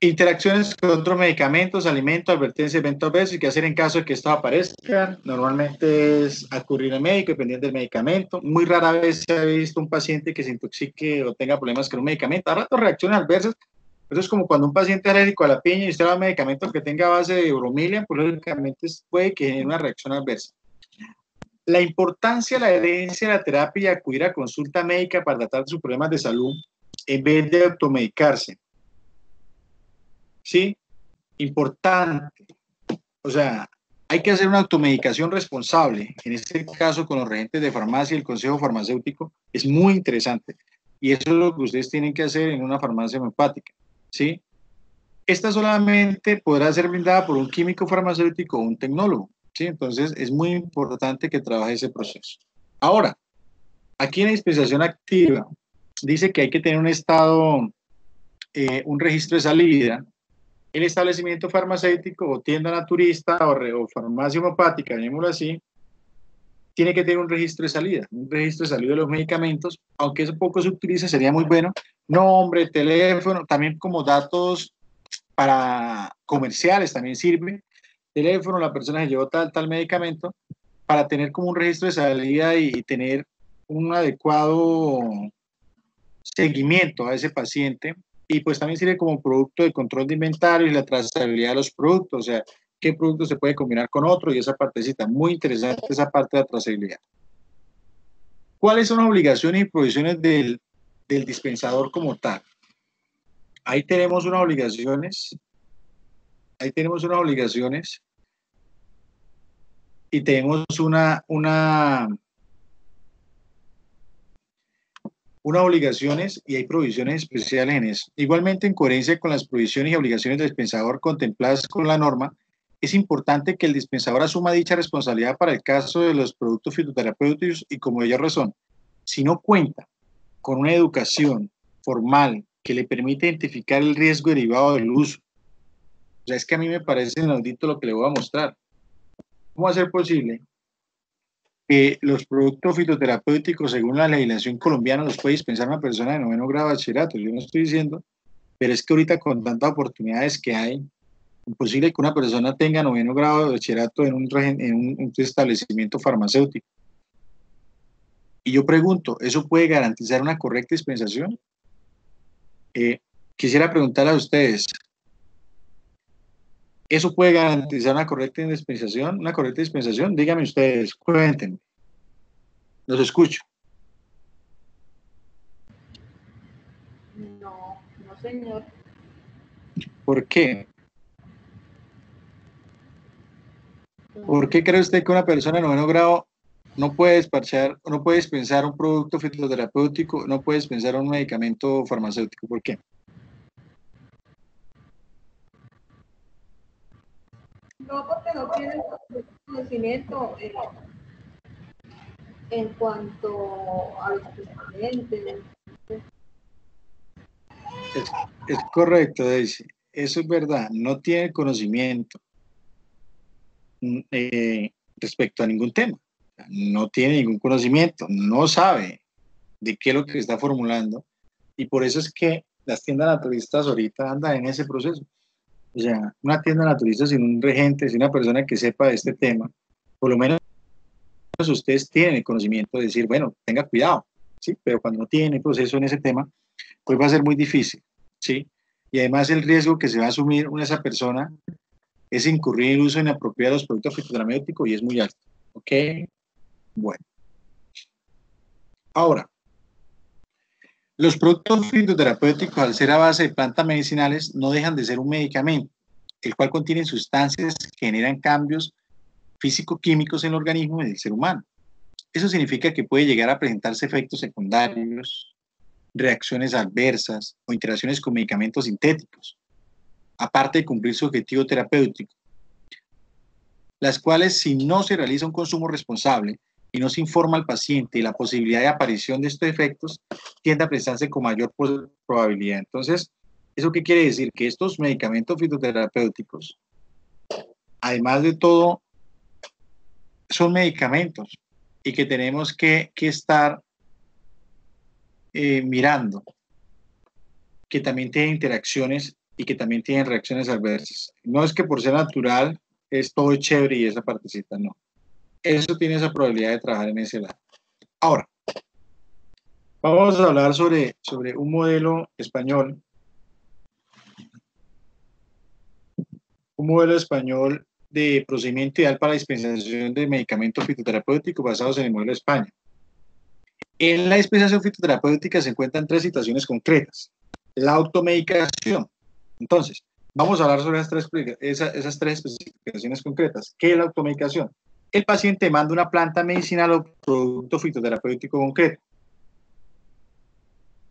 Interacciones con otros medicamentos, alimentos, advertencias, eventos adversos y qué hacer en caso de que estos aparezcan. Normalmente es acudir al médico, dependiendo del medicamento. Muy rara vez se ha visto un paciente que se intoxique o tenga problemas con un medicamento. A rato reacciones adversas. Eso es como cuando un paciente es alérgico a la piña y usted da un medicamento que tenga base de bromilia, pues lógicamente puede que genere una reacción adversa. La importancia, la adherencia a la terapia y acudir a consulta médica para tratar sus problemas de salud en vez de automedicarse. ¿Sí? Importante. O sea, hay que hacer una automedicación responsable. En este caso, con los regentes de farmacia y el consejo farmacéutico, es muy interesante. Y eso es lo que ustedes tienen que hacer en una farmacia homeopática. ¿Sí? Esta solamente podrá ser brindada por un químico farmacéutico o un tecnólogo. ¿Sí? Entonces, es muy importante que trabaje ese proceso. Ahora, aquí en la dispensación activa, dice que hay que tener un estado, un registro de salida. El establecimiento farmacéutico o tienda naturista o farmacia homeopática, llamémoslo así, tiene que tener un registro de salida de los medicamentos, aunque eso poco se utiliza, sería muy bueno. Nombre, teléfono, también como datos para comerciales también sirve. Teléfono, la persona que llevó tal medicamento, para tener como un registro de salida y tener un adecuado seguimiento a ese paciente. Y pues también sirve como producto de control de inventario y la trazabilidad de los productos, o sea, qué producto se puede combinar con otro y esa partecita, muy interesante esa parte de la trazabilidad. ¿Cuáles son las obligaciones y provisiones del dispensador como tal? Ahí tenemos unas obligaciones, y tenemos unas obligaciones y hay provisiones especiales en eso. Igualmente, en coherencia con las provisiones y obligaciones del dispensador contempladas con la norma, es importante que el dispensador asuma dicha responsabilidad para el caso de los productos fitoterapéuticos y como ello razón, si no cuenta con una educación formal que le permita identificar el riesgo derivado del uso. O sea, es que a mí me parece inaudito lo que le voy a mostrar. ¿Cómo va a ser posible que los productos fitoterapéuticos, según la legislación colombiana, los puede dispensar una persona de 9º grado de bachillerato? Yo no estoy diciendo, pero es que ahorita con tantas oportunidades que hay, imposible que una persona tenga 9º grado de bachillerato en un establecimiento farmacéutico. Y yo pregunto, ¿eso puede garantizar una correcta dispensación? Quisiera preguntar a ustedes, ¿eso puede garantizar una correcta dispensación? ¿Una correcta dispensación? Díganme ustedes, cuéntenme. Los escucho. No, no señor. ¿Por qué? ¿Por qué cree usted que una persona de 9º grado no puede despachar, no puede dispensar un producto fitoterapéutico, no puede dispensar un medicamento farmacéutico? ¿Por qué? No, porque no tienen conocimiento en cuanto a los pacientes. Es correcto, Daisy. Eso es verdad. No tiene conocimiento respecto a ningún tema. No tiene ningún conocimiento. No sabe de qué es lo que está formulando. Y por eso es que las tiendas naturistas ahorita andan en ese proceso. O sea, una tienda naturista sin un regente, sin una persona que sepa de este tema, por lo menos ustedes tienen el conocimiento de decir, bueno, tenga cuidado, ¿sí? Pero cuando no tienen proceso en ese tema, pues va a ser muy difícil, ¿sí? Y además el riesgo que se va a asumir esa persona es incurrir en el uso inapropiado de los productos fitoterapéuticos y es muy alto, ¿ok? Bueno. Ahora, los productos fitoterapéuticos, al ser a base de plantas medicinales, no dejan de ser un medicamento, el cual contiene sustancias que generan cambios físico-químicos en el organismo del ser humano. Eso significa que puede llegar a presentarse efectos secundarios, reacciones adversas o interacciones con medicamentos sintéticos, aparte de cumplir su objetivo terapéutico, las cuales, si no se realiza un consumo responsable y no se informa al paciente de la posibilidad de aparición de estos efectos, tiende a presentarse con mayor probabilidad. Entonces, ¿eso qué quiere decir? Que estos medicamentos fitoterapéuticos, además de todo, son medicamentos y que tenemos que estar mirando que también tienen interacciones y que también tienen reacciones adversas. No es que por ser natural es todo chévere y esa partecita, no. Eso tiene esa probabilidad de trabajar en ese lado. Ahora, vamos a hablar sobre un modelo español. Un modelo español de procedimiento ideal para dispensación de medicamentos fitoterapéuticos basados en el modelo de España. En la dispensación fitoterapéutica se encuentran tres situaciones concretas. La automedicación. Entonces, vamos a hablar sobre esas tres especificaciones concretas. ¿Qué es la automedicación? El paciente manda una planta medicinal o producto fitoterapéutico concreto.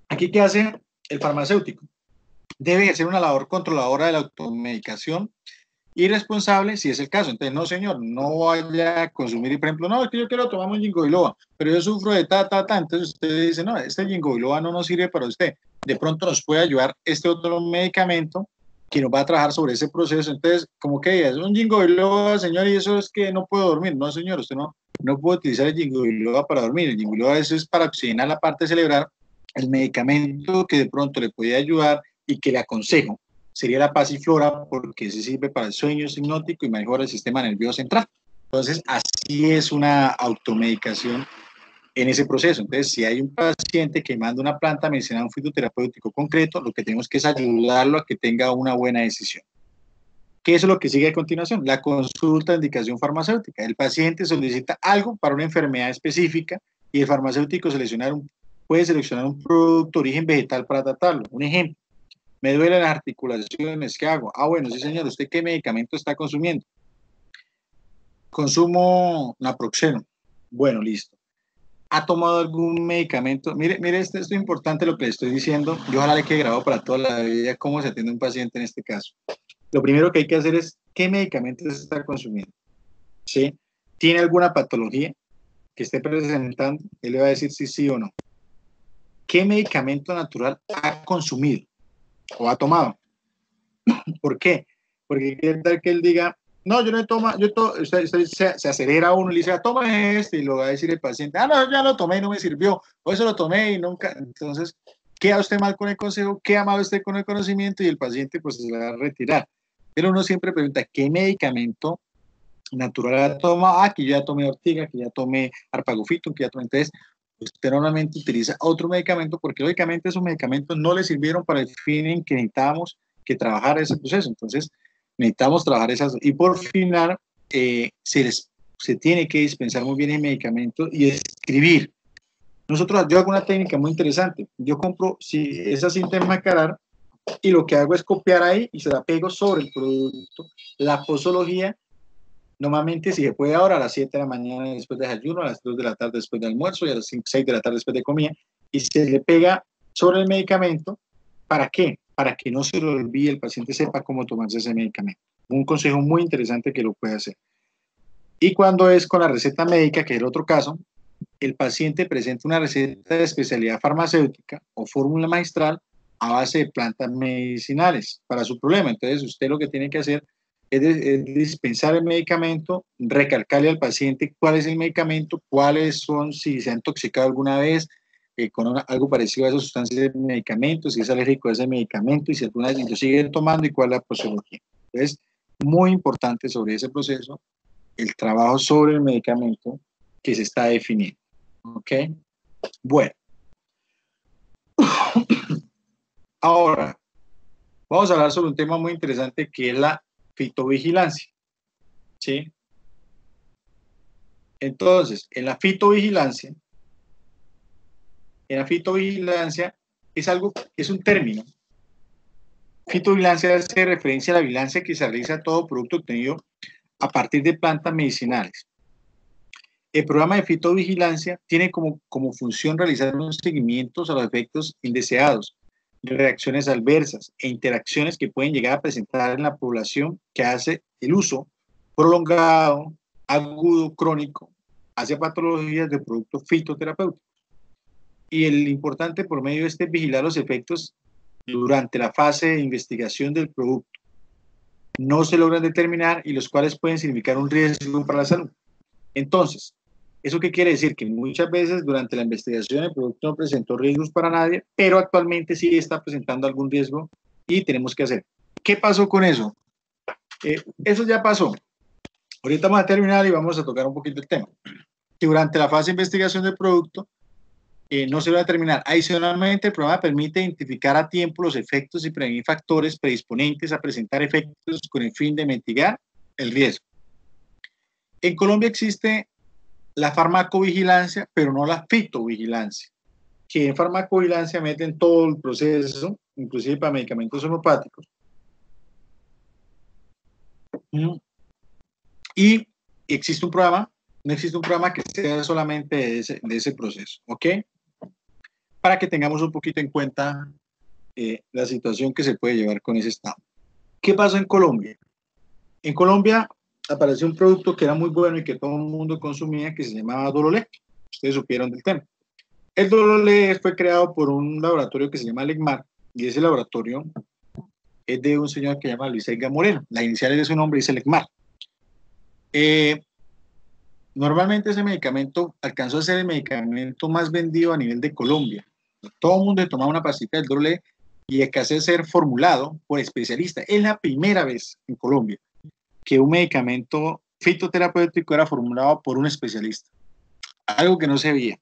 Aquí, ¿qué hace el farmacéutico? Debe hacer una labor controladora de la automedicación y responsable si es el caso. Entonces, no, señor, no vaya a consumir, por ejemplo, no, es que yo quiero tomar un ginkgo biloba, pero yo sufro de entonces usted dice, no, este ginkgo biloba no nos sirve para usted. De pronto nos puede ayudar este otro medicamento que nos va a trabajar sobre ese proceso. Entonces, como que es un ginkgo biloba, señor, y eso es que no puedo dormir. No, señor, usted no puede utilizar el ginkgo biloba para dormir. El ginkgo biloba eso es para oxigenar la parte cerebral. El medicamento que de pronto le puede ayudar y que le aconsejo sería la pasiflora, porque se sirve para el sueño hipnótico y mejora el sistema nervioso central. Entonces, así es una automedicación en ese proceso. Entonces, si hay un paciente que manda una planta medicinal, un fitoterapéutico concreto, lo que tenemos que es ayudarlo a que tenga una buena decisión. ¿Qué es lo que sigue a continuación? La consulta de indicación farmacéutica. El paciente solicita algo para una enfermedad específica y el farmacéutico puede seleccionar un producto de origen vegetal para tratarlo. Un ejemplo. Me duelen las articulaciones, ¿qué hago? Ah, bueno, sí, señor, ¿usted qué medicamento está consumiendo? Consumo naproxeno. Bueno, listo. ¿Ha tomado algún medicamento? Mire, esto es importante lo que le estoy diciendo. Yo ojalá le quede grabado para toda la vida cómo se atiende un paciente en este caso. Lo primero que hay que hacer es, ¿qué medicamento se está consumiendo? ¿Sí? ¿Tiene alguna patología que esté presentando? Él le va a decir si sí o no. ¿Qué medicamento natural ha consumido o ha tomado? ¿Por qué? Porque quiere dar que él diga, no, yo no tomo, usted se acelera uno y le dice, toma este, y lo va a decir el paciente, no, ya lo tomé y no me sirvió, o eso lo tomé y nunca. Entonces, queda usted mal con el consejo, queda mal usted con el conocimiento y el paciente pues se va a retirar. Pero uno siempre pregunta, ¿qué medicamento natural ha tomado? Que yo ya tomé ortiga, que ya tomé arpagofitum, que ya tomé. Entonces, usted normalmente utiliza otro medicamento porque lógicamente esos medicamentos no le sirvieron para el fin en que necesitábamos que trabajara ese proceso. Entonces, necesitamos trabajar esas. Y por final, se tiene que dispensar muy bien el medicamento y escribir. Yo hago una técnica muy interesante. Yo compro esa cinta enmascarar y lo que hago es copiar ahí y se la pego sobre el producto. La posología, normalmente si se puede ahora a las 7 de la mañana después de desayuno, a las 2 de la tarde después de almuerzo y a las 5, 6 de la tarde después de comida, y se le pega sobre el medicamento. ¿Para qué? Para que no se lo olvide, el paciente sepa cómo tomarse ese medicamento. Un consejo muy interesante que lo puede hacer. Y cuando es con la receta médica, que es el otro caso, el paciente presenta una receta de especialidad farmacéutica o fórmula magistral a base de plantas medicinales para su problema. Entonces, usted lo que tiene que hacer es dispensar el medicamento, recalcarle al paciente cuál es el medicamento, cuáles son, si se ha intoxicado alguna vez, con algo parecido a esas sustancias de medicamentos, si es alérgico a ese medicamento y si alguna vez lo siguen tomando y cuál es la posología. Entonces, muy importante sobre ese proceso, el trabajo sobre el medicamento que se está definiendo. ¿Ok? Bueno. Ahora, vamos a hablar sobre un tema muy interesante que es la fitovigilancia. ¿Sí? Entonces, en la fitovigilancia es algo, es un término. Fitovigilancia hace referencia a la vigilancia que se realiza a todo producto obtenido a partir de plantas medicinales. El programa de fitovigilancia tiene como función realizar unos seguimientos a los efectos indeseados, reacciones adversas e interacciones que pueden llegar a presentar en la población que hace el uso prolongado, agudo, crónico, hacia patologías de productos fitoterapéuticos. Y el importante por medio de este es vigilar los efectos durante la fase de investigación del producto. No se logran determinar y los cuales pueden significar un riesgo para la salud. Entonces, ¿eso qué quiere decir? Que muchas veces durante la investigación el producto no presentó riesgos para nadie, pero actualmente sí está presentando algún riesgo y tenemos que hacer. ¿Qué pasó con eso? Eso ya pasó. Ahorita vamos a terminar y vamos a tocar un poquito el tema. Que durante la fase de investigación del producto no se va a determinar. Adicionalmente, el programa permite identificar a tiempo los efectos y prevenir factores predisponentes a presentar efectos con el fin de mitigar el riesgo. En Colombia existe la farmacovigilancia, pero no la fitovigilancia, que en farmacovigilancia meten todo el proceso, inclusive para medicamentos homeopáticos. Y existe un programa, no existe un programa que sea solamente de ese proceso, ¿ok? Para que tengamos un poquito en cuenta la situación que se puede llevar con ese estado. ¿Qué pasó en Colombia? En Colombia apareció un producto que era muy bueno y que todo el mundo consumía, que se llamaba Dorolé. Ustedes supieron del tema. El Dorolé fue creado por un laboratorio que se llama Legmar, y ese laboratorio es de un señor que se llama Luis Edgar Moreno. Las iniciales de su nombre dice Legmar. Normalmente ese medicamento alcanzó a ser el medicamento más vendido a nivel de Colombia. Todo el mundo tomaba una pastita del Dorolé y alcanzó a ser formulado por especialistas. Es la primera vez en Colombia que un medicamento fitoterapéutico era formulado por un especialista. Algo que no se veía.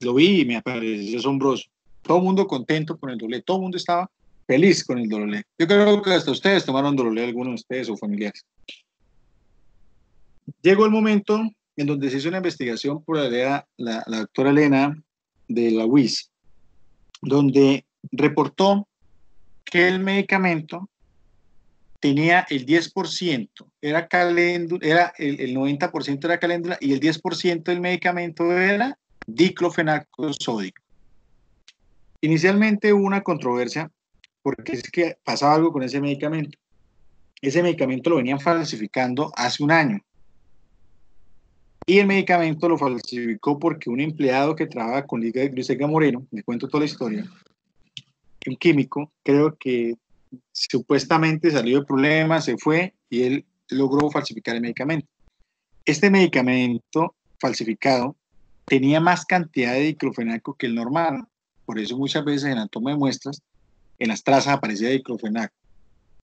Lo vi y me pareció asombroso. Todo el mundo contento con el Dorolé. Todo el mundo estaba feliz con el Dorolé. Yo creo que hasta ustedes tomaron Dorolé, algunos de ustedes o familiares. Llegó el momento en donde se hizo una investigación por la doctora Elena de la UIS, donde reportó que el medicamento tenía el 10%, era caléndula, el 90% era caléndula y el 10% del medicamento era diclofenaco sódico. Inicialmente hubo una controversia porque es que pasaba algo con ese medicamento. Ese medicamento lo venían falsificando hace un año. Y el medicamento lo falsificó porque un empleado que trabaja con Luis Edgar Moreno, les cuento toda la historia, un químico, creo que supuestamente salió de problemas, se fue y él logró falsificar el medicamento. Este medicamento falsificado tenía más cantidad de diclofenaco que el normal, por eso muchas veces en la toma de muestras, en las trazas aparecía diclofenaco.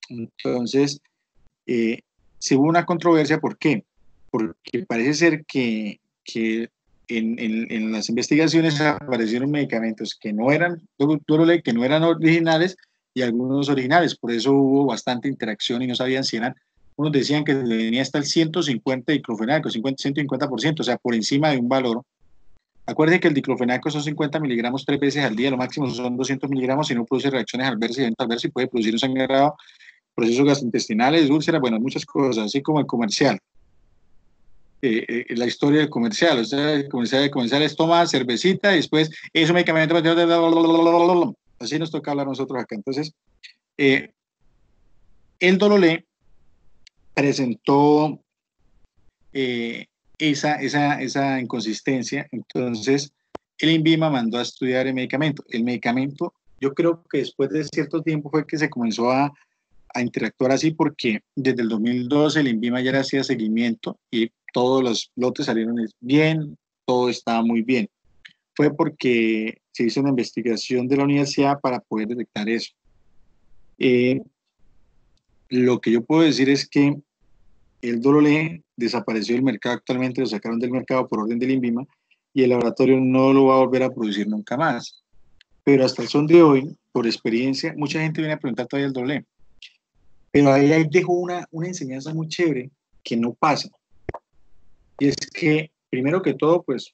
Entonces, se hubo una controversia, ¿por qué? Porque parece ser que en las investigaciones aparecieron medicamentos que no eran Dorolé, que no eran originales y algunos originales, por eso hubo bastante interacción y no sabían si eran, unos decían que venía hasta el 150 diclofenaco, 150%, o sea, por encima de un valor. Acuérdense que el diclofenaco son 50 miligramos 3 veces al día, lo máximo son 200 miligramos y no produce reacciones adversas y eventos adversos y puede producir un sangrado, procesos gastrointestinales, úlceras, bueno, muchas cosas, así como el comercial. La historia del comercial, o sea, el comercial es toma cervecita y después es un medicamento, así nos toca hablar nosotros acá. Entonces, el Dorolé presentó esa inconsistencia, entonces el INVIMA mandó a estudiar el medicamento. El medicamento, yo creo que después de cierto tiempo fue que se comenzó a interactuar así, porque desde el 2012 el INVIMA ya le hacía seguimiento y todos los lotes salieron bien, todo estaba muy bien. fue porque se hizo una investigación de la universidad para poder detectar eso. Lo que yo puedo decir es que el Dololé desapareció del mercado actualmente, lo sacaron del mercado por orden del INVIMA y el laboratorio no lo va a volver a producir nunca más. Pero hasta el son de hoy, por experiencia, mucha gente viene a preguntar todavía el Dololé. Pero ahí dejó una enseñanza muy chévere que no pasa. Y es que, primero que todo, pues,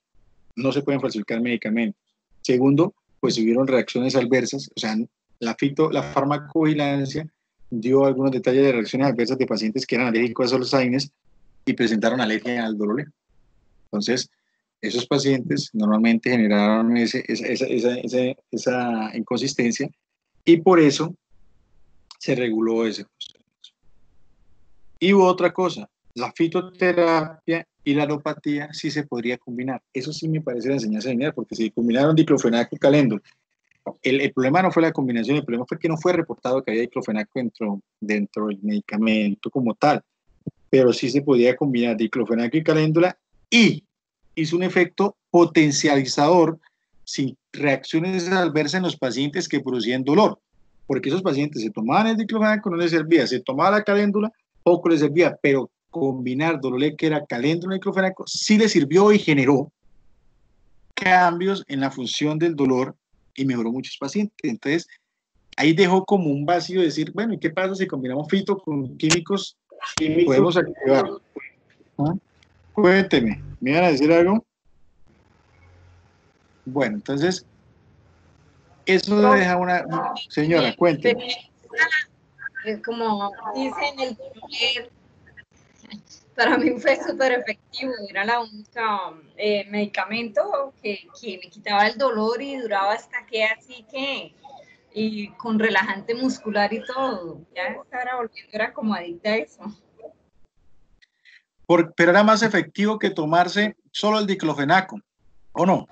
no se pueden falsificar medicamentos. Segundo, pues hubieron reacciones adversas, o sea, la farmacovigilancia dio algunos detalles de reacciones adversas de pacientes que eran alérgicos a los AINES y presentaron alergia al Dololé. Entonces, esos pacientes normalmente generaron esa inconsistencia y por eso se reguló ese proceso. Y hubo otra cosa, la fitoterapia y la alopatía sí se podría combinar. Eso sí me parece la enseñanza genial, porque si combinaron diclofenaco y caléndula, el problema no fue la combinación, el problema fue que no fue reportado que había diclofenaco dentro del medicamento como tal, pero sí se podía combinar diclofenaco y caléndula y hizo un efecto potencializador sin reacciones adversas en los pacientes que producían dolor, porque esos pacientes se tomaban el diclofenaco, no les servía, se tomaba la caléndula, poco les servía, pero combinar Dololé, que era caléndula y diclofenaco, sí les sirvió y generó cambios en la función del dolor y mejoró muchos pacientes. Entonces, ahí dejó como un vacío de decir, bueno, ¿y qué pasa si combinamos fito con químicos? Podemos activar. ¿Ah? Cuénteme, ¿me iban a decir algo? Bueno, entonces, eso deja señora, cuénteme. Como dicen el Dololé, para mí fue súper efectivo, era la única medicamento que me quitaba el dolor y duraba hasta que así que, y con relajante muscular y todo, ya estaba volviendo, era como adicta a eso. Pero era más efectivo que tomarse solo el diclofenaco, ¿o no?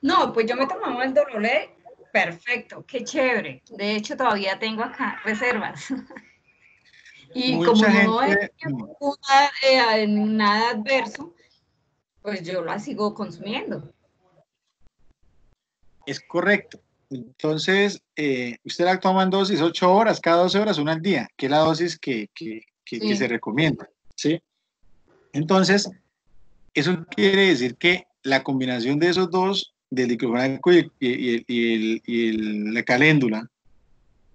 No, pues yo me tomaba el Dololé, perfecto, qué chévere, de hecho todavía tengo acá reservas. Y como Mucha no es gente... nada adverso, pues yo la sigo consumiendo. Es correcto. Entonces, usted la toma en dosis 8 horas, cada 12 horas, una al día, que es la dosis que Sí. se recomienda, ¿sí? Entonces, eso quiere decir que la combinación de esos dos, del diclofenaco y la caléndula,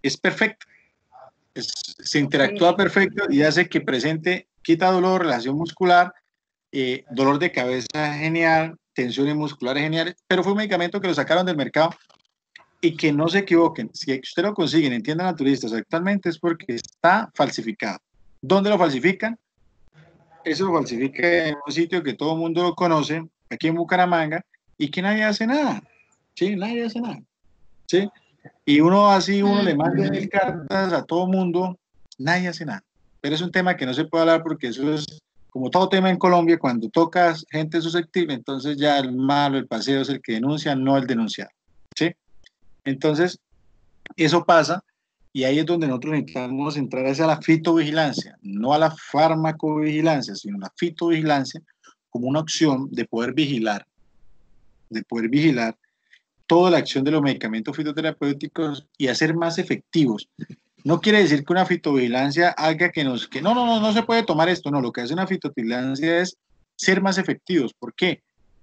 es perfecta. Se interactúa perfecto y hace que presente, quita dolor, relación muscular, dolor de cabeza genial, tensiones musculares geniales, pero fue un medicamento que lo sacaron del mercado y que no se equivoquen, si usted lo consiguen en tiendas naturistas actualmente es porque está falsificado. ¿Dónde lo falsifican? Eso lo falsifica en un sitio que todo el mundo lo conoce, aquí en Bucaramanga, y que nadie hace nada. ¿Sí? Nadie hace nada. ¿Sí? Y uno así, uno le manda cartas a todo el mundo, nadie hace nada. Pero es un tema que no se puede hablar porque eso es, como todo tema en Colombia, cuando tocas gente susceptible, entonces ya el malo, el paseo es el que denuncia, no el denunciado. ¿Sí? Entonces, eso pasa y ahí es donde nosotros necesitamos entrar a la fitovigilancia, no a la farmacovigilancia, sino a la fitovigilancia como una opción de poder vigilar toda la acción de los medicamentos fitoterapéuticos y hacer más efectivos. No quiere decir que una fitovigilancia haga que no se puede tomar esto, no, lo que hace una fitovigilancia es ser más efectivos. ¿Por qué?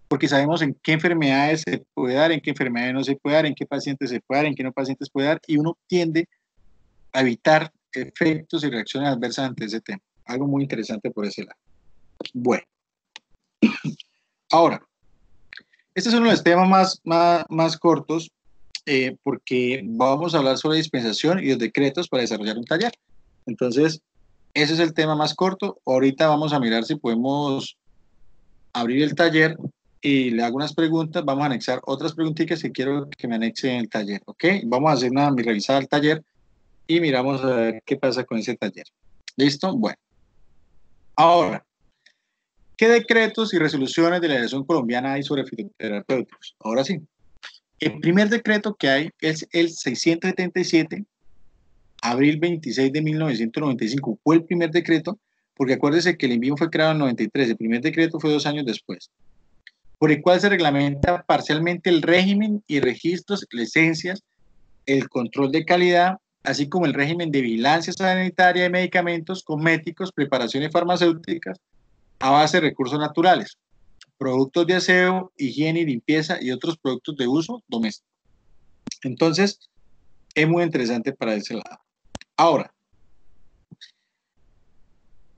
Porque sabemos en qué enfermedades se puede dar, en qué enfermedades no se puede dar, en qué pacientes se puede dar, en qué no pacientes puede dar, y uno tiende a evitar efectos y reacciones adversas ante ese tema. Algo muy interesante por ese lado. Bueno, ahora, este es uno de los temas más cortos porque vamos a hablar sobre dispensación y los decretos para desarrollar un taller. Entonces, ese es el tema más corto. Ahorita vamos a mirar si podemos abrir el taller y le hago unas preguntas. Vamos a anexar otras preguntitas que quiero que me anexen en el taller, ¿ok? Vamos a hacer una revisada del taller y miramos a ver qué pasa con ese taller. ¿Listo? Bueno. Ahora, ¿qué decretos y resoluciones de la legislación colombiana hay sobre fitoterapéuticos? Ahora sí. El primer decreto que hay es el 677, abril 26 de 1995. Fue el primer decreto, porque acuérdese que el INVIMA fue creado en 93. El primer decreto fue 2 años después. por el cual se reglamenta parcialmente el régimen y registros, licencias, el control de calidad, así como el régimen de vigilancia sanitaria de medicamentos, cosméticos, preparaciones farmacéuticas a base de recursos naturales, productos de aseo, higiene y limpieza y otros productos de uso doméstico. Entonces, es muy interesante para ese lado. Ahora,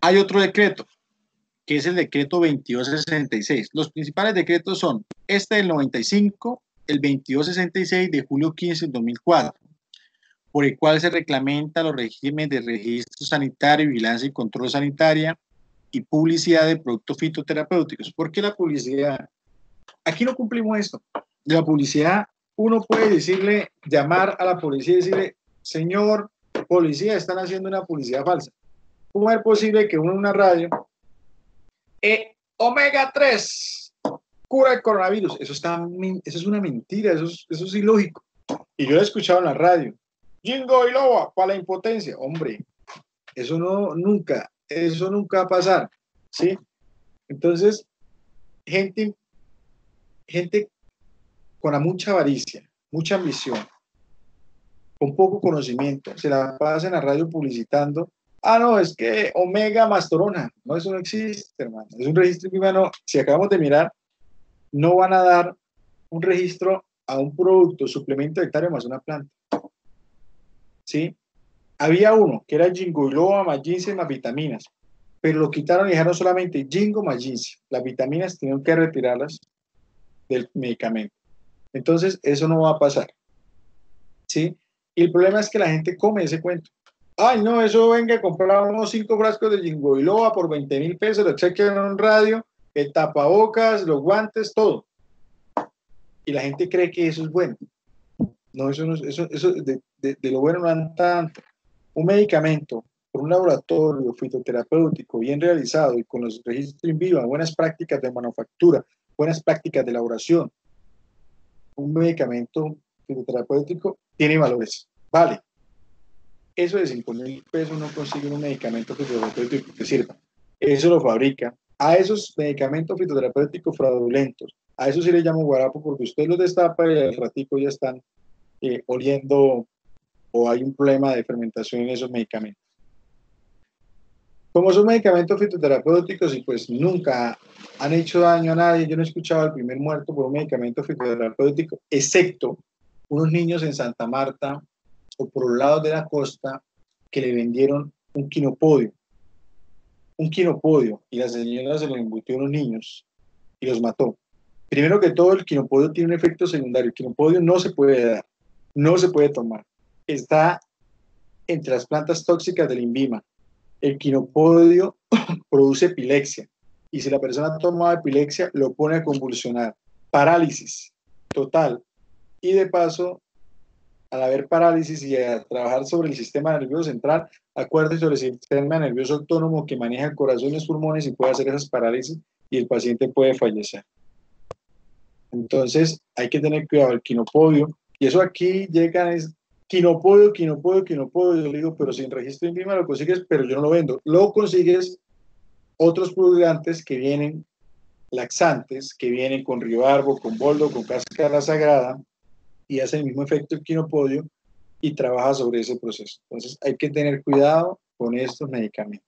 hay otro decreto, que es el decreto 2266. Los principales decretos son este del 95, el 2266 de julio 15 del 2004, por el cual se reglamenta los regímenes de registro sanitario, vigilancia y control sanitaria y publicidad de productos fitoterapéuticos. ¿Por qué la publicidad? Aquí no cumplimos esto. De la publicidad, uno puede decirle, llamar a la policía y decirle, señor policía, están haciendo una publicidad falsa. ¿Cómo es posible que uno en una radio, omega 3 cura el coronavirus? Eso es una mentira, eso es ilógico. Y yo lo he escuchado en la radio. Jingo y Loba para la impotencia. Hombre, eso nunca va a pasar, ¿sí? Entonces, gente con mucha avaricia, mucha ambición, con poco conocimiento, se la pasa en la radio publicitando. No, es que Omega Mastorona. No, eso no existe, hermano. Es un registro privado. Si acabamos de mirar, no van a dar un registro a un producto, suplemento hectáreo más una planta. ¿Sí? Había uno que era Jingo Biloba más ginseng más vitaminas, pero lo quitaron y dejaron solamente Jingo más ginseng. Las vitaminas tenían que retirarlas del medicamento. Entonces, eso no va a pasar. ¿Sí? Y el problema es que la gente come ese cuento. Ay, no, eso venga a comprar unos 5 frascos de Jingo Biloba por 20.000 pesos, lo chequen en un radio, el tapabocas, los guantes, todo. Y la gente cree que eso es bueno. No, eso de lo bueno no dan tanto. Un medicamento por un laboratorio fitoterapéutico bien realizado y con los registros in vivo, buenas prácticas de manufactura, buenas prácticas de elaboración, un medicamento fitoterapéutico tiene valores. Vale. Eso de 5.000 pesos no consigue un medicamento fitoterapéutico que sirva. Eso lo fabrica. A esos medicamentos fitoterapéuticos fraudulentos, a eso sí le llamo guarapo porque usted los destapa y al ratico ya están oliendo o hay un problema de fermentación en esos medicamentos. Como son medicamentos fitoterapéuticos y pues nunca han hecho daño a nadie, yo no he escuchado al primer muerto por un medicamento fitoterapéutico, excepto unos niños en Santa Marta o por los lados de la costa que le vendieron un quinopodio, y la señora se lo embutió a unos niños y los mató. Primero que todo, el quinopodio tiene un efecto secundario. El quinopodio no se puede dar, no se puede tomar. Está entre las plantas tóxicas del INVIMA. El quinopodio produce epilepsia y si la persona toma epilepsia lo pone a convulsionar, parálisis total y de paso al haber parálisis y a trabajar sobre el sistema nervioso central, acuérdese sobre el sistema nervioso autónomo que maneja el corazón y los pulmones y puede hacer esas parálisis y el paciente puede fallecer. Entonces hay que tener cuidado el quinopodio y eso aquí llega es quinopodio, yo le digo, pero sin registro INVIMA lo consigues, pero yo no lo vendo, lo consigues otros purgantes que vienen laxantes, que vienen con riobarbo, con boldo, con cáscara sagrada y hace el mismo efecto el quinopodio y trabaja sobre ese proceso. Entonces hay que tener cuidado con estos medicamentos.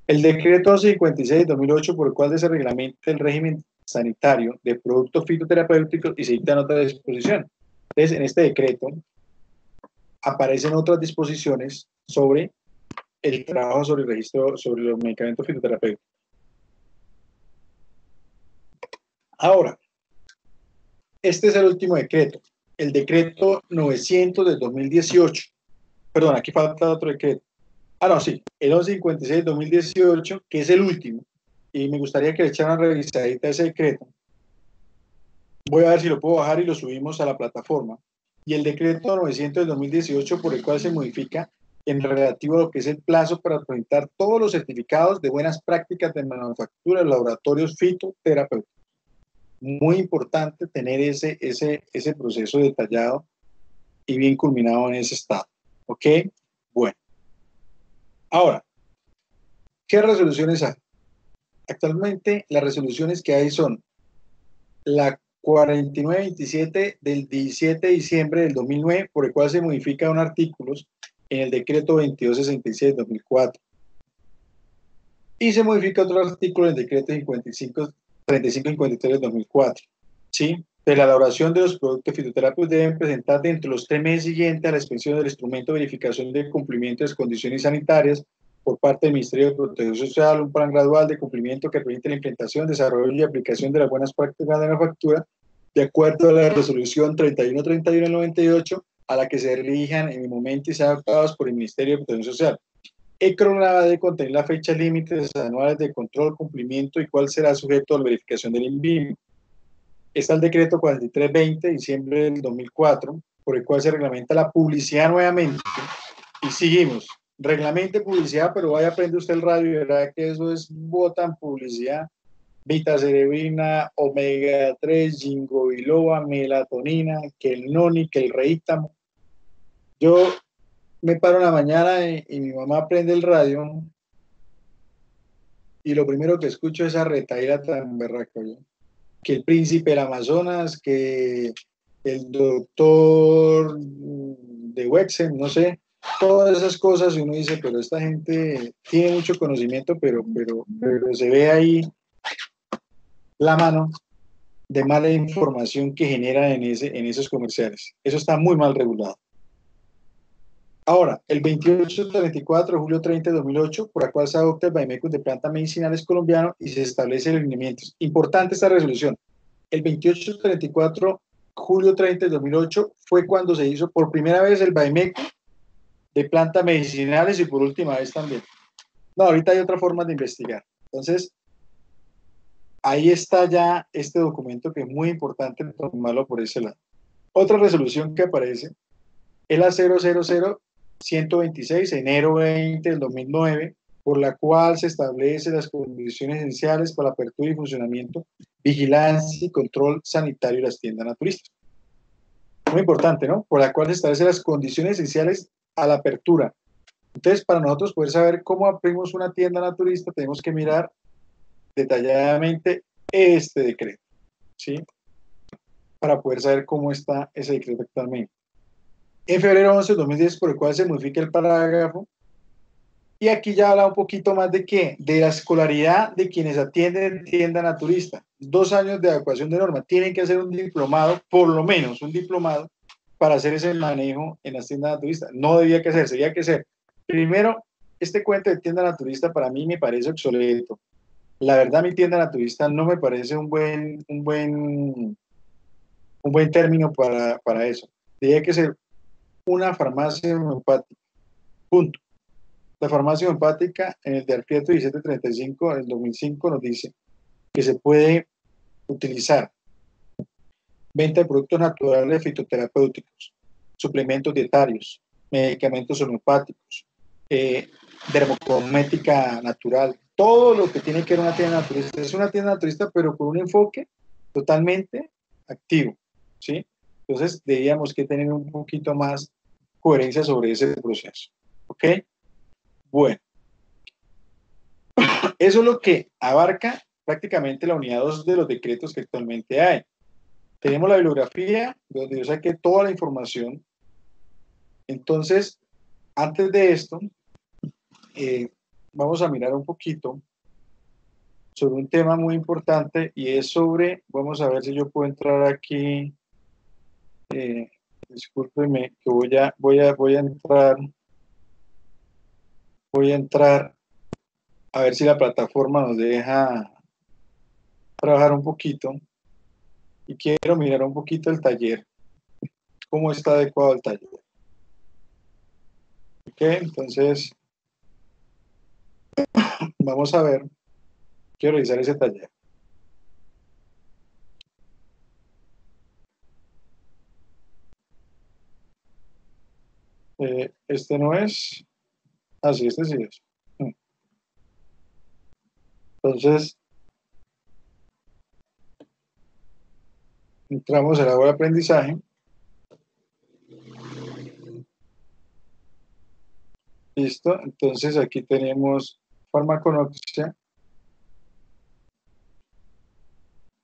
El decreto 56 de 2008 por el cual se reglamenta el régimen sanitario de productos fitoterapéuticos y se dictan otras disposiciones. Entonces en este decreto aparecen otras disposiciones sobre el trabajo sobre el registro sobre los medicamentos fitoterapéuticos. Ahora, este es el último decreto, el decreto 900 del 2018. Perdón, aquí falta otro decreto. No, sí, el 1156 del 2018, que es el último, y me gustaría que le echaran una revisadita a ese decreto. Voy a ver si lo puedo bajar y lo subimos a la plataforma. Y el decreto 900 del 2018, por el cual se modifica en relativo a lo que es el plazo para presentar todos los certificados de buenas prácticas de manufactura de laboratorios fitoterapéuticos. Muy importante tener ese proceso detallado y bien culminado en ese estado. ¿Ok? Bueno. Ahora, ¿qué resoluciones hay? Actualmente las resoluciones que hay son la 4927 del 17 de diciembre del 2009, por el cual se modifica un artículo en el decreto 2266 del 2004. Y se modifica otro artículo en el decreto 3553 del 2004. ¿Sí? De la elaboración de los productos fitoterápicos deben presentar dentro de los 3 meses siguientes a la expedición del instrumento de verificación de cumplimiento de las condiciones sanitarias por parte del Ministerio de Protección Social, un plan gradual de cumplimiento que permite la implementación, desarrollo y aplicación de las buenas prácticas de manufactura, de acuerdo a la resolución 3131 del 98, a la que se dirijan en el momento y sean adoptados por el Ministerio de Protección Social. El cronograma debe contener las fechas límites anuales de control, cumplimiento y cuál será sujeto a la verificación del INVIMA. Está el decreto 4320 de diciembre del 2004, por el cual se reglamenta la publicidad nuevamente. Y seguimos. Reglamente publicidad, pero vaya, aprende usted el radio y verá que eso es botan publicidad. Vitacerebrina, omega 3, ginkgo biloba, melatonina, que el noni, que el reítamo. Yo me paro en la mañana y mi mamá prende el radio y lo primero que escucho es a retaíla tan berraco, ¿no? Que el príncipe del Amazonas, que el doctor de Wexen, no sé, todas esas cosas, y uno dice, pero esta gente tiene mucho conocimiento, pero se ve ahí la mano de mala información que generan en esos comerciales. Eso está muy mal regulado. Ahora, el 2834 de julio 30 de 2008, por la cual se adopta el Vademécum de plantas medicinales colombiano y se establece los lineamientos. Importante esta resolución. El 2834 julio 30 de 2008 fue cuando se hizo por primera vez el Vademécum de plantas medicinales y por última vez también. No, ahorita hay otra forma de investigar. Entonces, ahí está ya este documento que es muy importante tomarlo por ese lado. Otra resolución que aparece es la 000126, enero 20 del 2009, por la cual se establecen las condiciones esenciales para la apertura y funcionamiento, vigilancia y control sanitario de las tiendas naturistas. Muy importante, ¿no? Por la cual se establecen las condiciones esenciales a la apertura. Entonces, para nosotros poder saber cómo abrimos una tienda naturista, tenemos que mirar detalladamente este decreto, ¿sí? Para poder saber cómo está ese decreto actualmente. En febrero 11 de 2010, por el cual se modifica el parágrafo, y aquí ya habla un poquito más de qué, de la escolaridad de quienes atienden tienda naturista. 2 años de adecuación de norma, tienen que hacer un diplomado, por lo menos un diplomado, para hacer ese manejo en las tiendas naturistas. No debía que hacer, sería que hacer. Primero, este cuento de tienda naturista para mí me parece obsoleto. La verdad, mi tienda naturista no me parece un buen término para eso. Debería que ser una farmacia homeopática. Punto. La farmacia homeopática en el decreto 1735 del 2005 nos dice que se puede utilizar venta de productos naturales fitoterapéuticos, suplementos dietarios, medicamentos homeopáticos, dermocosmética natural, todo lo que tiene que ver una tienda naturista. Es una tienda naturista, pero con un enfoque totalmente activo, ¿sí? Entonces, deberíamos que tener un poquito más coherencia sobre ese proceso, ¿ok? Bueno, eso es lo que abarca prácticamente la unidad 2 de los decretos que actualmente hay. Tenemos la bibliografía, donde yo saqué toda la información. Entonces, antes de esto, vamos a mirar un poquito sobre un tema muy importante y es sobre, vamos a ver si yo puedo entrar aquí, discúlpeme que voy a entrar a ver si la plataforma nos deja trabajar un poquito y quiero mirar un poquito el taller, cómo está adecuado el taller. Ok, entonces vamos a ver, quiero revisar ese taller. Este no es, sí, este sí es. Entonces, entramos en la hora de aprendizaje. Listo, entonces aquí tenemos farmaconoxia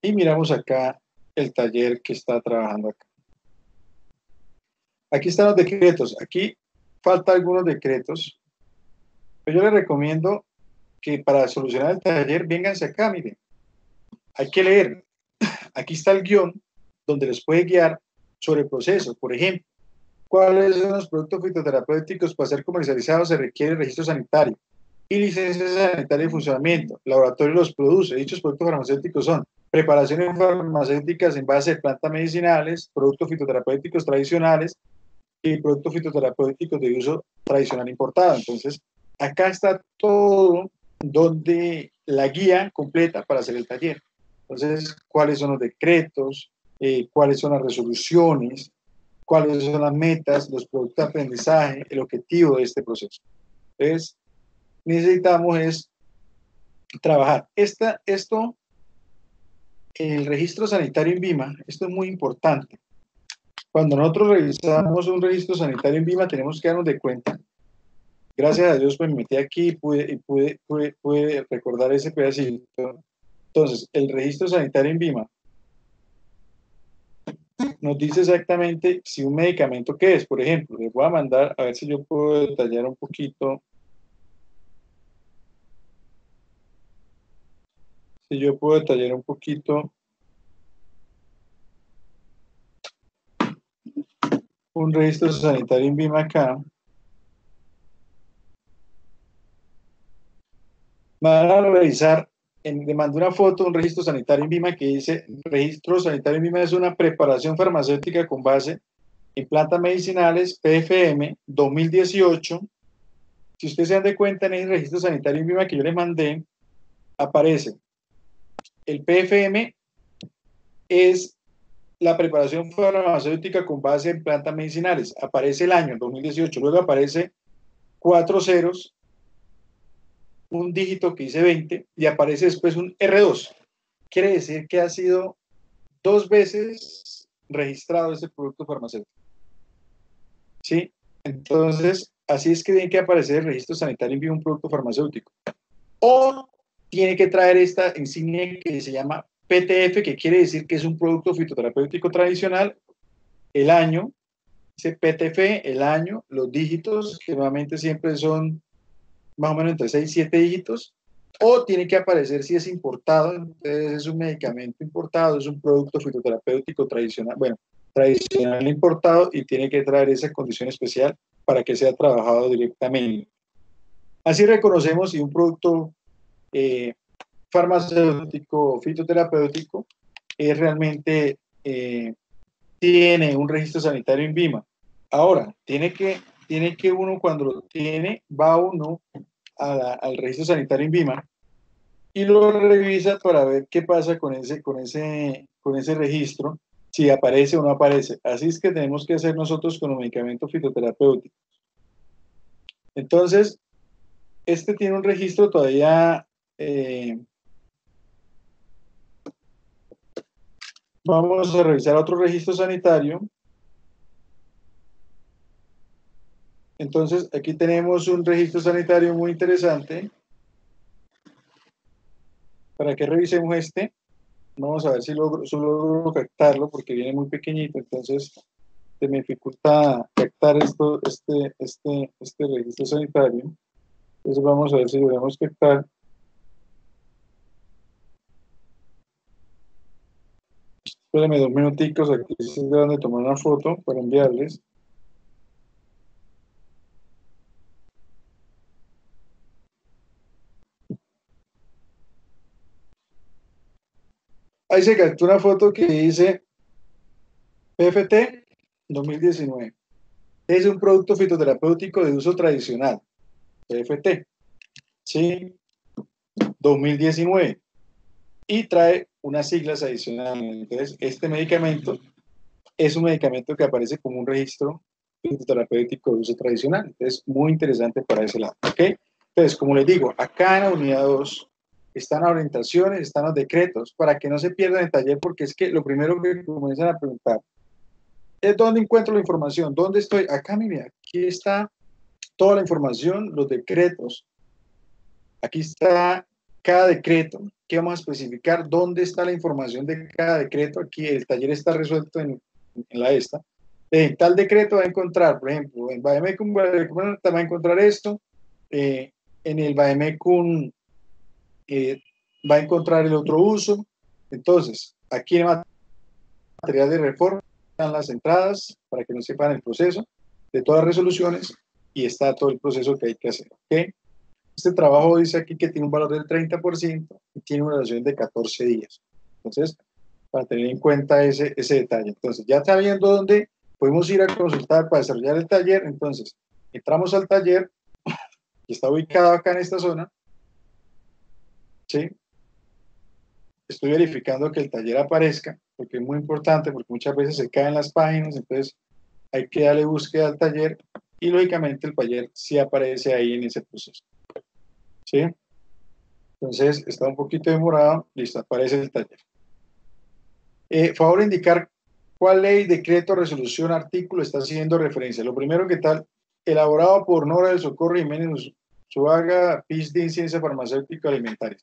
y miramos acá el taller que está trabajando acá. Aquí están los decretos. Aquí faltan algunos decretos. Pero yo les recomiendo que para solucionar el taller, vénganse acá, miren. Hay que leer. Aquí está el guión donde les puede guiar sobre el proceso. Por ejemplo, ¿cuáles son los productos fitoterapéuticos para ser comercializados? Se requiere registro sanitario y licencia sanitaria de funcionamiento. El laboratorio los produce. Dichos productos farmacéuticos son preparaciones farmacéuticas en base de plantas medicinales, productos fitoterapéuticos tradicionales y productos fitoterapéuticos de uso tradicional importado. Entonces, acá está todo donde la guía completa para hacer el taller. Entonces, cuáles son los decretos, cuáles son las resoluciones, cuáles son las metas, los productos de aprendizaje, el objetivo de este proceso. Entonces, necesitamos es trabajar. El registro sanitario en VIMA, esto es muy importante. Cuando nosotros revisamos un registro sanitario en VIMA, tenemos que darnos de cuenta. Gracias a Dios, pues me metí aquí y pude recordar ese pedacito. Entonces, el registro sanitario en VIMA nos dice exactamente si un medicamento qué es. Por ejemplo, les voy a mandar, a ver si yo puedo detallar un poquito. Si yo puedo detallar un poquito un registro sanitario en VIMA acá. Me van a revisar, le mandé una foto, un registro sanitario en VIMA que dice, registro sanitario en VIMA es una preparación farmacéutica con base en plantas medicinales, PFM 2018. Si ustedes se dan de cuenta en el registro sanitario en VIMA que yo les mandé, aparece el PFM es la preparación farmacéutica con base en plantas medicinales. Aparece el año 2018, luego aparece 4 ceros, un dígito que dice 20 y aparece después un R2. Quiere decir que ha sido 2 veces registrado ese producto farmacéutico. ¿Sí? Entonces, así es que tiene que aparecer el registro sanitario en un producto farmacéutico. O tiene que traer esta insignia que se llama PTF, que quiere decir que es un producto fitoterapéutico tradicional, el año, ese PTF, el año, los dígitos, que normalmente siempre son más o menos entre 6 y 7 dígitos, o tiene que aparecer si es importado, entonces es un medicamento importado, es un producto fitoterapéutico tradicional, bueno, tradicional importado y tiene que traer esa condición especial para que sea trabajado directamente. Así reconocemos si un producto farmacéutico fitoterapéutico realmente tiene un registro sanitario en VIMA. Ahora, tiene que uno cuando lo tiene, va uno al registro sanitario en VIMA y lo revisa para ver qué pasa con ese registro, si aparece o no aparece. Así es que tenemos que hacer nosotros con los medicamentos fitoterapéuticos. Entonces, este tiene un registro todavía, vamos a revisar otro registro sanitario. Entonces, aquí tenemos un registro sanitario muy interesante. Para que revisemos este, vamos a ver si logro captarlo porque viene muy pequeñito, entonces se me dificulta captar este registro sanitario. Entonces vamos a ver si logramos captar. Espérenme 2 minuticos, aquí se deben de tomar una foto para enviarles. Ahí se captura una foto que dice PFT 2019. Es un producto fitoterapéutico de uso tradicional. PFT. Sí, 2019. Y trae unas siglas adicionales. Entonces, este medicamento es un medicamento que aparece como un registro fitoterapéutico de uso tradicional. Entonces, muy interesante para ese lado. ¿Ok? Entonces, como les digo, acá en la unidad 2 están las orientaciones, están los decretos, para que no se pierdan el taller, porque es que lo primero que comienzan a preguntar es dónde encuentro la información, dónde estoy. Acá, mire, aquí está toda la información, los decretos. Aquí está cada decreto, ¿qué vamos a especificar? ¿Dónde está la información de cada decreto? Aquí el taller está resuelto en la esta. En tal decreto va a encontrar, por ejemplo, en Bademecum va a encontrar esto, en el Bademecum va a encontrar el otro uso. Entonces, aquí en material de reforma están las entradas para que no sepan el proceso de todas las resoluciones y está todo el proceso que hay que hacer. ¿Okay? Este trabajo dice aquí que tiene un valor del 30% y tiene una duración de 14 días. Entonces, para tener en cuenta ese detalle. Entonces, ya sabiendo dónde podemos ir a consultar para desarrollar el taller, entonces, entramos al taller, que está ubicado acá en esta zona, ¿sí? Estoy verificando que el taller aparezca, porque es muy importante, porque muchas veces se caen las páginas, entonces hay que darle búsqueda al taller, y lógicamente el taller sí aparece ahí en ese proceso. ¿Sí? Entonces, está un poquito demorado, listo, aparece el taller. Favor indicar cuál ley, decreto, resolución, artículo está haciendo referencia. Lo primero que tal, elaborado por Nora del Socorro Jiménez Zuaga, PhD en Ciencia Farmacéutica Alimentaria.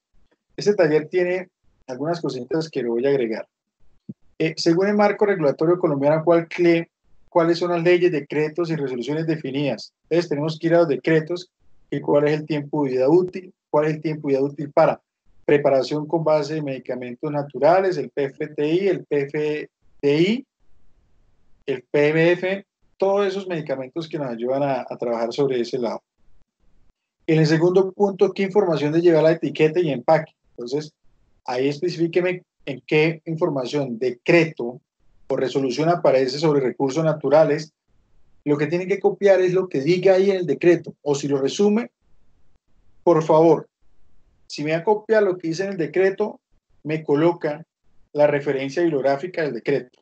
Este taller tiene algunas cositas que le voy a agregar. Según el marco regulatorio colombiano, ¿cuáles son las leyes, decretos y resoluciones definidas? Entonces tenemos que ir a los decretos, y cuál es el tiempo de vida útil, cuál es el tiempo de vida útil para preparación con base de medicamentos naturales, el PFTI, el PFTI, el PMF, todos esos medicamentos que nos ayudan a trabajar sobre ese lado. En el segundo punto, ¿qué información de llevar la etiqueta y empaque? Entonces, ahí especifíqueme en qué información, decreto o resolución aparece sobre recursos naturales. Lo que tiene que copiar es lo que diga ahí en el decreto, o si lo resume, por favor, si me va a copiar lo que dice en el decreto, me coloca la referencia bibliográfica del decreto.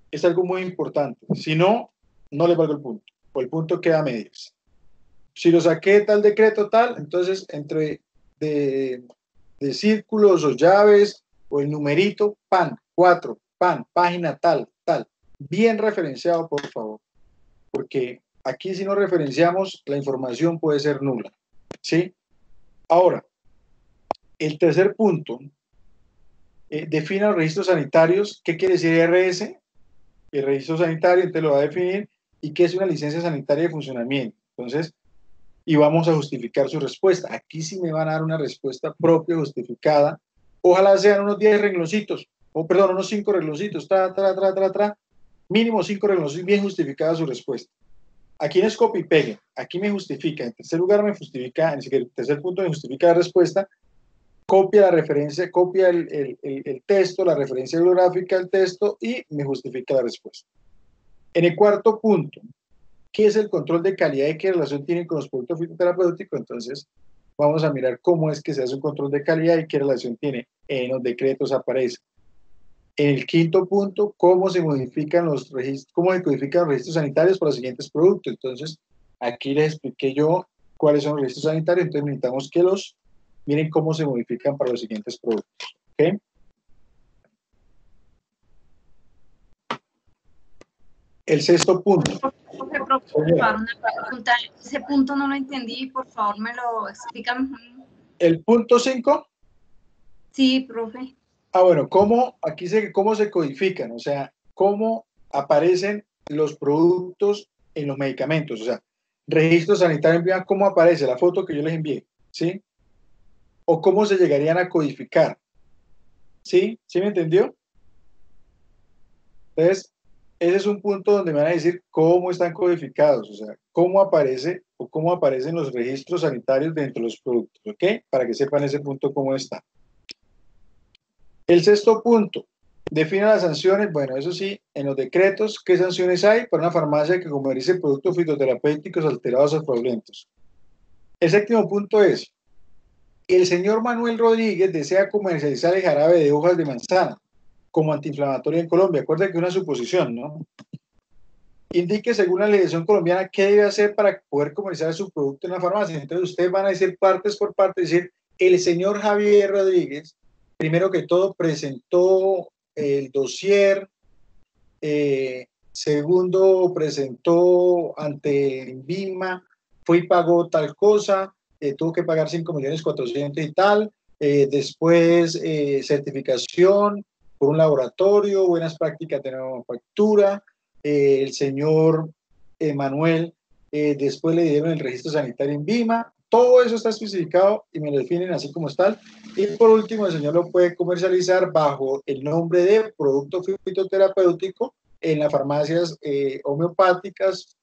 Es algo muy importante. Si no, no le valgo el punto, o el punto queda a medias. Si lo saqué tal decreto tal, entonces entre de círculos o llaves o el numerito, pan, 4, pan, página tal, tal. Bien referenciado, por favor, porque aquí si no referenciamos, la información puede ser nula. ¿Sí? Ahora, el tercer punto, defina los registros sanitarios. ¿Qué quiere decir RS? El registro sanitario, entonces lo va a definir, y qué es una licencia sanitaria de funcionamiento. Entonces, y vamos a justificar su respuesta. Aquí sí me van a dar una respuesta propia, justificada. Ojalá sean unos 10 rengloncitos, o perdón, unos 5 rengloncitos, mínimo 5 rengloncitos, bien justificada su respuesta. Aquí no es copy y pegue, aquí me justifica. En tercer lugar me justifica, en el tercer punto me justifica la respuesta, copia la referencia, copia el texto, la referencia bibliográfica del texto y me justifica la respuesta. En el cuarto punto, ¿qué es el control de calidad y qué relación tiene con los productos fitoterapéuticos? Entonces, vamos a mirar cómo es que se hace un control de calidad y qué relación tiene. En los decretos aparece. En el quinto punto, cómo se modifican los registros, cómo se codifican los registros sanitarios para los siguientes productos. Entonces, aquí les expliqué yo cuáles son los registros sanitarios, entonces necesitamos que miren cómo se modifican para los siguientes productos. ¿Okay? El sexto punto. Profe, una pregunta. Ese punto no lo entendí, por favor me lo explican. El punto 5. Sí, profe. Bueno, aquí dice cómo se codifican, o sea, cómo aparecen los productos en los medicamentos, o sea, registro sanitario envía cómo aparece la foto que yo les envié, ¿sí? O cómo se llegarían a codificar, ¿sí? ¿Sí me entendió? Entonces, ese es un punto donde me van a decir cómo están codificados, o sea, cómo aparece o cómo aparecen los registros sanitarios dentro de los productos, ¿ok? Para que sepan ese punto cómo está. El sexto punto, define las sanciones. Bueno, eso sí, en los decretos, ¿qué sanciones hay para una farmacia que comercialice productos fitoterapéuticos alterados o fraudulentos? El séptimo punto es, el señor Manuel Rodríguez desea comercializar el jarabe de hojas de manzana como antiinflamatorio en Colombia. Acuérdense que es una suposición, ¿no? Indique según la legislación colombiana qué debe hacer para poder comercializar su producto en la farmacia. Entonces ustedes van a decir partes por parte, decir, el señor Javier Rodríguez, primero que todo, presentó el dossier, segundo, presentó ante INVIMA, fue y pagó tal cosa, tuvo que pagar 5.400.000 y tal, después certificación por un laboratorio, buenas prácticas de manufactura, el señor Manuel, después le dieron el registro sanitario en VIMA, todo eso está especificado y me lo definen así como está. Y por último, el señor lo puede comercializar bajo el nombre de producto fitoterapéutico en las farmacias homeopáticas,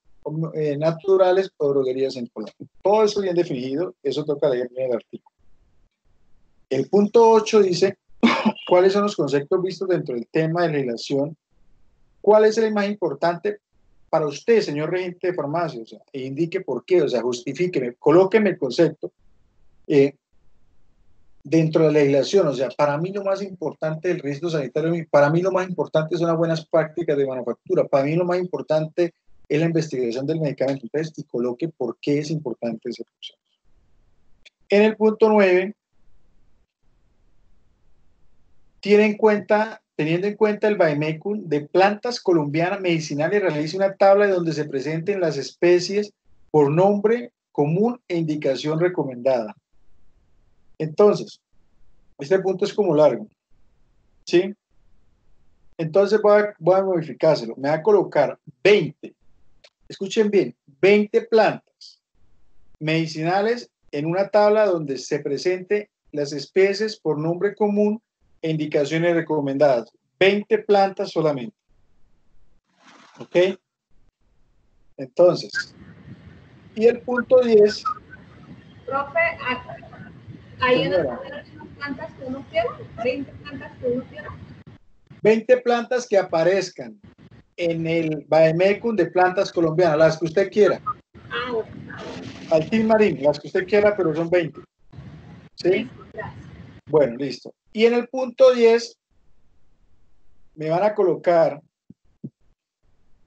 naturales o droguerías en Colombia. Todo eso bien definido, eso toca leer en el artículo. El punto 8 dice cuáles son los conceptos vistos dentro del tema de legislación, cuál es el más importante para usted, señor regente de farmacia, o sea, e indique por qué, o sea, justifíqueme, colóqueme el concepto dentro de la legislación, o sea, para mí lo más importante del registro sanitario, para mí lo más importante son las buenas prácticas de manufactura, para mí lo más importante es la investigación del medicamento, entonces, y coloque por qué es importante ese proceso. En el punto 9, teniendo en cuenta el Vademécum de plantas colombianas medicinales, realice una tabla donde se presenten las especies por nombre común e indicación recomendada. Entonces, este punto es como largo, ¿sí? Entonces voy a modificárselo. Me va a colocar 20, escuchen bien, 20 plantas medicinales en una tabla donde se presente las especies por nombre común e indicaciones recomendadas. 20 plantas solamente. ¿Ok? Entonces, y el punto 10. Profe, hay unas plantas que uno quiera, 20 plantas que uno quiera. 20 plantas que aparezcan en el Vademécum de plantas colombianas, las que usted quiera. Altín Marín, las que usted quiera, pero son 20. ¿Sí? Bueno, listo. Y en el punto 10 me van a colocar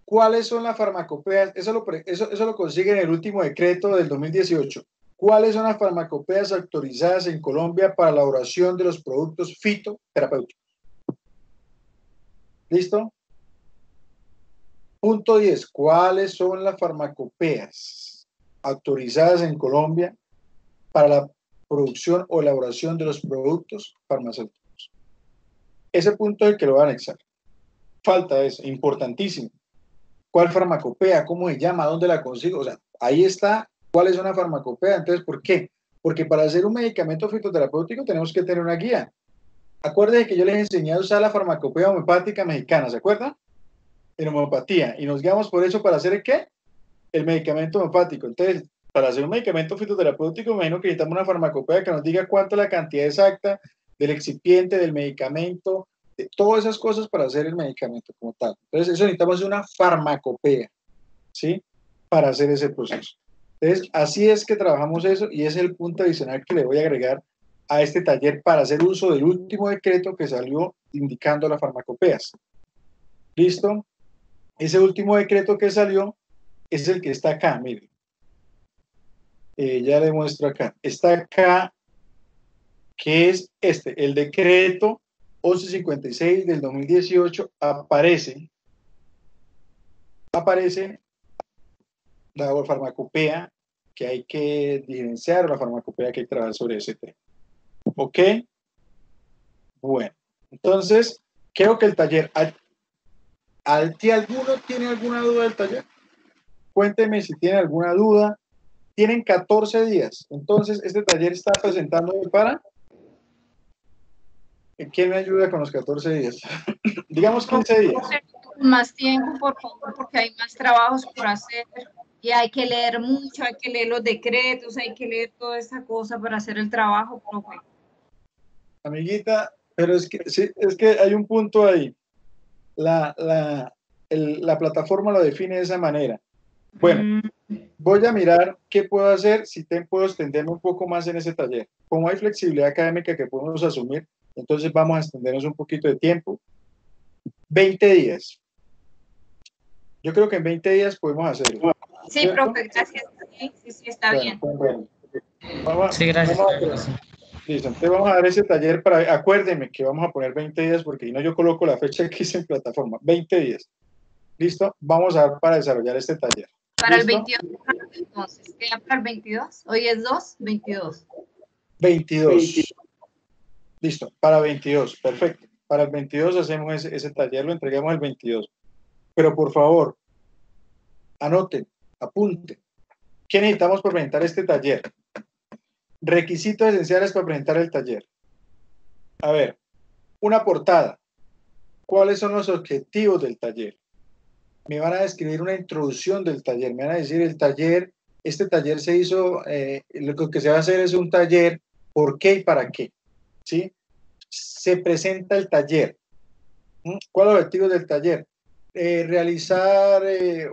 cuáles son las farmacopeas, eso lo consiguen en el último decreto del 2018. ¿Cuáles son las farmacopeas autorizadas en Colombia para la elaboración de los productos fitoterapéuticos? ¿Listo? Punto 10. ¿Cuáles son las farmacopeas autorizadas en Colombia para la producción o elaboración de los productos farmacéuticos? Ese punto es el que lo va a anexar. Falta eso, importantísimo. ¿Cuál farmacopea? ¿Cómo se llama? ¿Dónde la consigo? O sea, ahí está. ¿Cuál es una farmacopea? Entonces, ¿por qué? Porque para hacer un medicamento fitoterapéutico tenemos que tener una guía. Acuérdense que yo les enseñé a usar la farmacopea homeopática mexicana, ¿se acuerdan? En homeopatía. Y nos guiamos por eso para hacer ¿el qué? El medicamento homeopático. Entonces, para hacer un medicamento fitoterapéutico, me imagino que necesitamos una farmacopea que nos diga cuánto es la cantidad exacta del excipiente, del medicamento, de todas esas cosas para hacer el medicamento como tal. Entonces, eso necesitamos una farmacopea, ¿sí? Para hacer ese proceso. Entonces, así es que trabajamos eso y es el punto adicional que le voy a agregar a este taller para hacer uso del último decreto que salió indicando las farmacopeas. ¿Listo? Ese último decreto que salió es el que está acá, miren. Ya le muestro acá. Está acá, que es el decreto 1156 del 2018, aparece la farmacopea que hay que diferenciar, la farmacopea que hay que trabajar sobre ese tema. ¿Ok? Bueno, entonces, creo que el taller, ¿alguno tiene alguna duda del taller? Cuénteme si tiene alguna duda. Tienen 14 días, entonces este taller está presentándome para... ¿Quién me ayuda con los 14 días? Digamos 15 días. Más tiempo, por favor, porque hay más trabajos por hacer y hay que leer mucho, hay que leer los decretos, hay que leer toda esta cosa para hacer el trabajo, profe. Amiguita, pero es que hay un punto ahí. La plataforma lo define de esa manera. Bueno, voy a mirar qué puedo hacer, si puedo extenderme un poco más en ese taller. Como hay flexibilidad académica que podemos asumir, entonces vamos a extendernos un poquito de tiempo. 20 días. Yo creo que en 20 días podemos hacerlo. Sí, ¿cierto? Profe, gracias. Sí, está bien. Bueno. Sí, gracias. Listo, entonces vamos a dar ese taller para... Acuérdenme que vamos a poner 20 días porque si no yo coloco la fecha que hice en plataforma. 20 días. ¿Listo? Vamos a dar para desarrollar este taller. Para ¿Listo? el 22, entonces. ¿Queda para el 22? Hoy es 2, 22. 22. Listo, para 22, perfecto. Para el 22 hacemos ese taller, lo entregamos el 22. Pero por favor, anoten, apunten. ¿Qué necesitamos para presentar este taller? Requisitos esenciales para presentar el taller. A ver, una portada. ¿Cuáles son los objetivos del taller? Me van a describir una introducción del taller. Me van a decir el taller, este taller se hizo, lo que se va a hacer es un taller, ¿por qué y para qué? ¿Sí? Se presenta el taller. ¿Cuál es el objetivo del taller? Realizar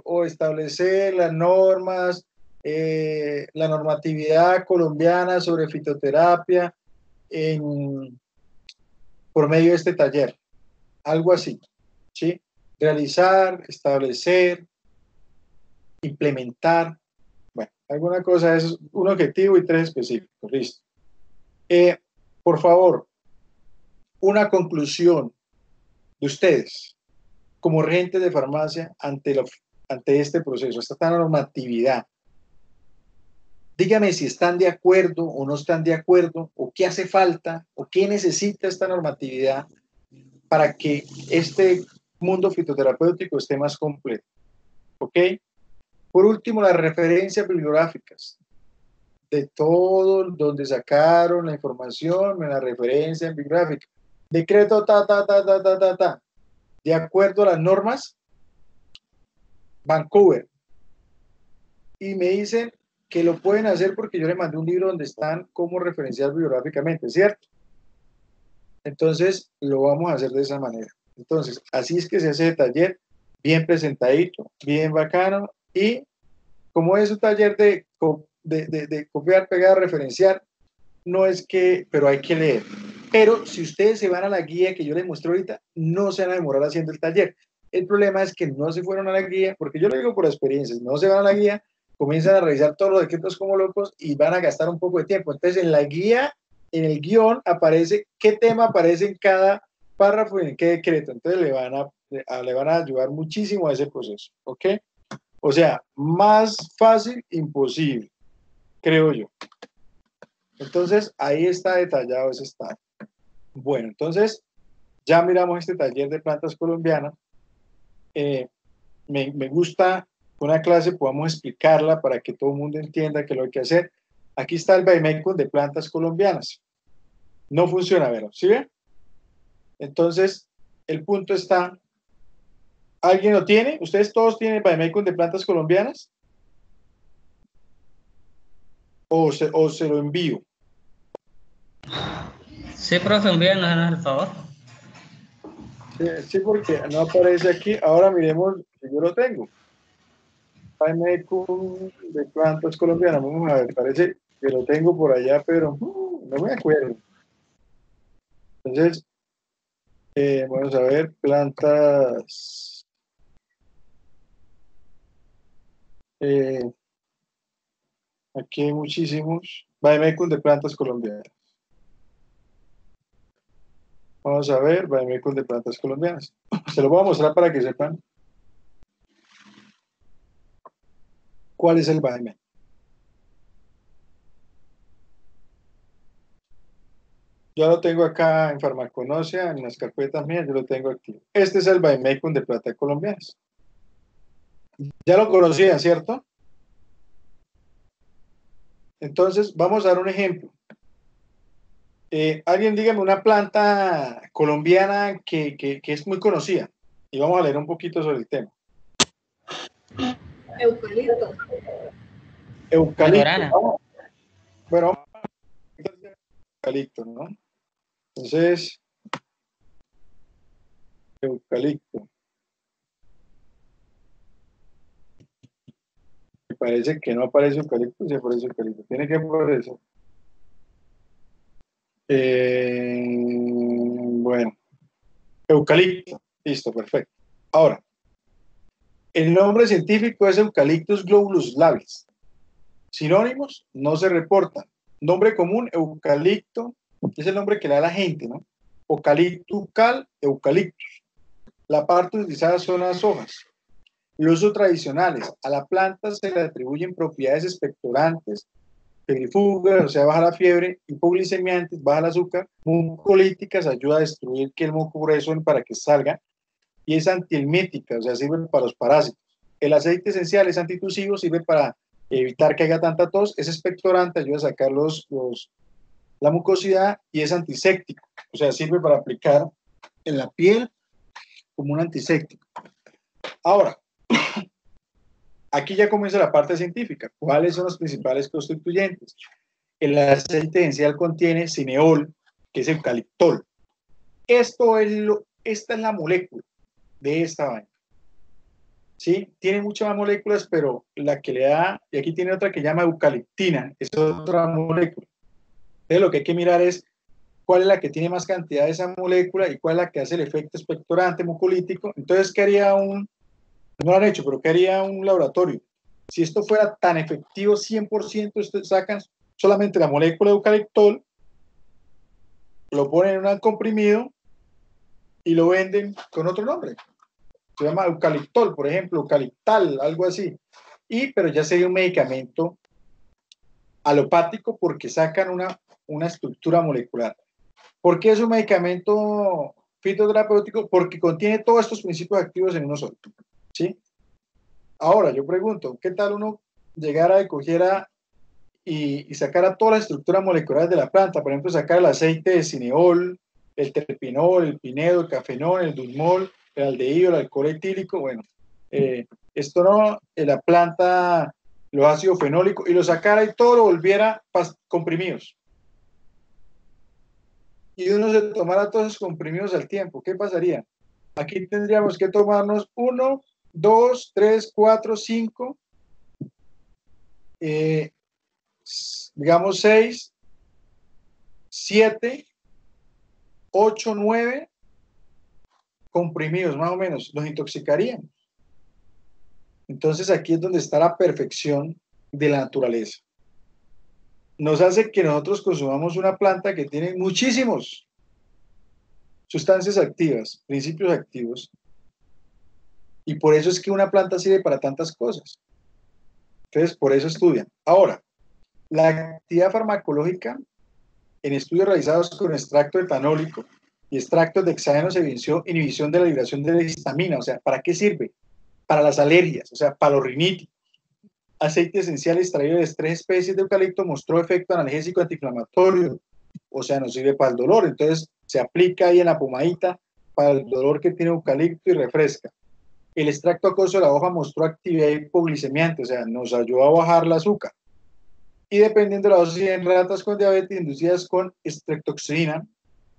o establecer las normas, la normatividad colombiana sobre fitoterapia por medio de este taller. Algo así, ¿sí? Realizar, establecer, implementar. Bueno, alguna cosa es un objetivo y 3 específicos. Listo. Por favor, una conclusión de ustedes como regentes de farmacia ante este proceso, esta normatividad. Dígame si están de acuerdo o no están de acuerdo, o qué hace falta, o qué necesita esta normatividad para que este mundo fitoterapéutico esté más completo. ¿Ok? Por último, las referencias bibliográficas de todo donde sacaron la información en la referencia bibliográfica. Decreto ta. De acuerdo a las normas, Vancouver. Y me dicen que lo pueden hacer porque yo le mandé un libro donde están cómo referenciar bibliográficamente, ¿cierto? Entonces, lo vamos a hacer de esa manera. Entonces, así es que se hace el taller, bien presentadito, bien bacano, y como es un taller de copiar, pegar, referenciar, no es que, pero hay que leer. Pero si ustedes se van a la guía que yo les muestro ahorita, no se van a demorar haciendo el taller. El problema es que no se fueron a la guía, porque yo lo digo por experiencias, no se van a la guía, comienzan a revisar todos los decretos como locos y van a gastar un poco de tiempo. Entonces, en la guía, en el guión, aparece qué tema aparece en cada párrafo y en qué decreto. Entonces, le van a ayudar muchísimo a ese proceso, ¿ok? O sea, más fácil, imposible, creo yo. Entonces, ahí está detallado ese estado. Bueno, entonces, ya miramos este taller de plantas colombianas. Me gusta que una clase podamos explicarla para que todo el mundo entienda qué es lo que hay que hacer. Aquí está el Vademécum de plantas colombianas. No funciona, ¿verdad? ¿Sí ve? Entonces, el punto está, ¿alguien lo tiene? ¿Ustedes todos tienen el Vademécum de plantas colombianas? ¿O se lo envío? Sí, profe, envíanos el favor. Sí, porque no aparece aquí. Ahora miremos si yo lo tengo. Vademécum de plantas colombianas. Vamos a ver, parece que lo tengo por allá, pero no me acuerdo. Entonces, vamos a ver, plantas. Aquí hay muchísimos. Vademécum de plantas colombianas. Vamos a ver, Vademécum de plantas colombianas. Se lo voy a mostrar para que sepan cuál es el Vademécum. Yo lo tengo acá en Farmaconosia, en las carpetas mías, yo lo tengo activo. Este es el Vademécum de plantas colombianas. Ya lo conocían, ¿cierto? Entonces, vamos a dar un ejemplo. Alguien dígame una planta colombiana que es muy conocida. Y vamos a leer un poquito sobre el tema. Eucalipto. Eucalipto. Bueno, eucalipto, ¿no? Entonces, eucalipto. Me parece que no aparece eucalipto, sí aparece eucalipto. Tiene que aparecer. Bueno, eucalipto. Listo, perfecto. Ahora, el nombre científico es Eucalyptus globulus labiis. Sinónimos no se reportan. Nombre común, eucalipto, es el nombre que le da la gente, ¿no? Eucaliptucal, eucaliptus. La parte utilizada son las hojas. Los usos tradicionales. A la planta se le atribuyen propiedades expectorantes, febrífugas, o sea, baja la fiebre, hipoglicemiantes, baja el azúcar, mucolíticas, ayuda a destruir que el moco grueso para que salga, y es antihelmítica, o sea, sirve para los parásitos. El aceite esencial es antitusivo, sirve para evitar que haya tanta tos, es expectorante, ayuda a sacar la mucosidad y es antiséptico, o sea, sirve para aplicar en la piel como un antiséptico. Ahora, aquí ya comienza la parte científica. ¿Cuáles son los principales constituyentes? El aceite esencial contiene cineol, que es eucaliptol. Esta es la molécula de esta vaina. ¿Sí? Tiene muchas más moléculas, pero la que le da, y aquí tiene otra que llama eucaliptina, es otra molécula. Entonces lo que hay que mirar es cuál es la que tiene más cantidad de esa molécula y cuál es la que hace el efecto expectorante mucolítico. Entonces, ¿qué haría no lo han hecho, pero ¿qué haría un laboratorio? Si esto fuera tan efectivo, 100%, ustedes sacan solamente la molécula de eucaliptol, lo ponen en un comprimido y lo venden con otro nombre. Se llama eucaliptol, por ejemplo, eucaliptal, algo así. Pero ya sería un medicamento alopático porque sacan una estructura molecular. ¿Por qué es un medicamento fitoterapéutico? Porque contiene todos estos principios activos en uno solo. ¿Sí? Ahora, yo pregunto, ¿qué tal uno llegara y cogiera y sacara todas las estructuras moleculares de la planta? Por ejemplo, sacar el aceite de cineol, el terpinol, el pinedo, el cafenol, el dulmol, el aldehído, el alcohol etílico. Bueno, esto no, la planta, los ácidos fenólicos, y lo sacara y todo lo volviera comprimidos. Y uno se tomara todos esos comprimidos al tiempo. ¿Qué pasaría? Aquí tendríamos que tomarnos 1, 2, 3, 4, 5, digamos 6, 7, 8, 9 comprimidos más o menos, los intoxicarían. Entonces aquí es donde está la perfección de la naturaleza. Nos hace que nosotros consumamos una planta que tiene muchísimos sustancias activas, principios activos, y por eso es que una planta sirve para tantas cosas. Entonces, por eso estudian. Ahora, la actividad farmacológica en estudios realizados con extracto etanólico y extractos de hexágeno se evidenció inhibición de la liberación de la histamina. O sea, ¿para qué sirve? Para las alergias, o sea, para los rinitis. Aceite esencial extraído de 3 especies de eucalipto mostró efecto analgésico antiinflamatorio, o sea, nos sirve para el dolor. Entonces, se aplica ahí en la pomadita para el dolor que tiene eucalipto y refresca. El extracto acuoso de la hoja mostró actividad hipoglicemiante, o sea, nos ayudó a bajar el azúcar. Y dependiendo de la dosis en ratas con diabetes inducidas con estreptoxina,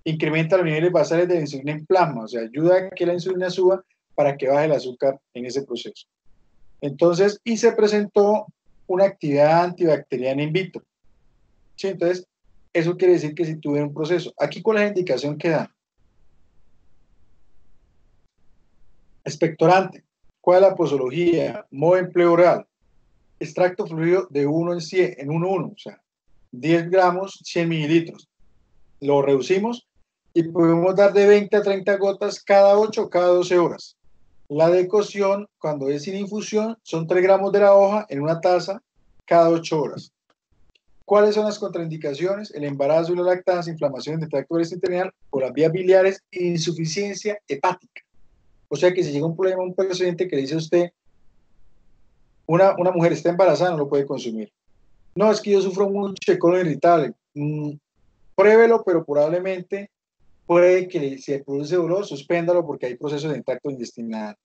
incrementa los niveles basales de la insulina en plasma, o sea, ayuda a que la insulina suba para que baje el azúcar en ese proceso. Entonces, y se presentó una actividad antibacteriana in vitro. ¿Sí? Entonces, eso quiere decir que si tuve un proceso. Aquí, ¿cuál es la indicación que da? Expectorante. ¿Cuál es la posología? Modo de empleo oral. Extracto fluido de 1 en 100, en 1, o sea, 10 gramos, 100 mililitros. Lo reducimos y podemos dar de 20 a 30 gotas cada 8 o cada 12 horas. La decocción, cuando es sin infusión, son 3 gramos de la hoja en una taza cada 8 horas. ¿Cuáles son las contraindicaciones? El embarazo y la lactancia, inflamación del tracto gastrointestinal por las vías biliares e insuficiencia hepática. O sea que si llega un problema a un paciente que le dice a usted, una mujer está embarazada, no lo puede consumir. No, es que yo sufro mucho de colon irritable. Pruébelo, pero probablemente puede que si produce dolor, suspéndalo porque hay procesos de tracto intestinal.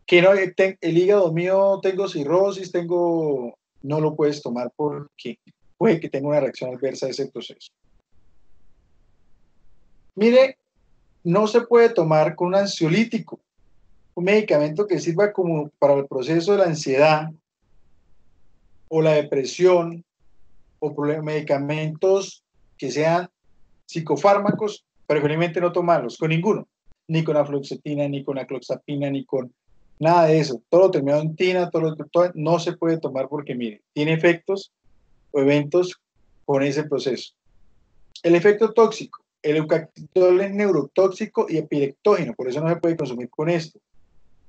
Que no, el hígado mío, tengo cirrosis, no lo puedes tomar porque puede que tenga una reacción adversa a ese proceso. Mire, no se puede tomar con un ansiolítico, un medicamento que sirva como para el proceso de la ansiedad o la depresión o medicamentos que sean psicofármacos, preferiblemente no tomarlos con ninguno, ni con afloxetina, ni con acloxapina, ni con nada de eso. Todo lo terminado en tina, todo no se puede tomar porque, mire, tiene efectos o eventos con ese proceso. El efecto tóxico. El eucaliptol es neurotóxico y epileptógeno, por eso no se puede consumir con esto.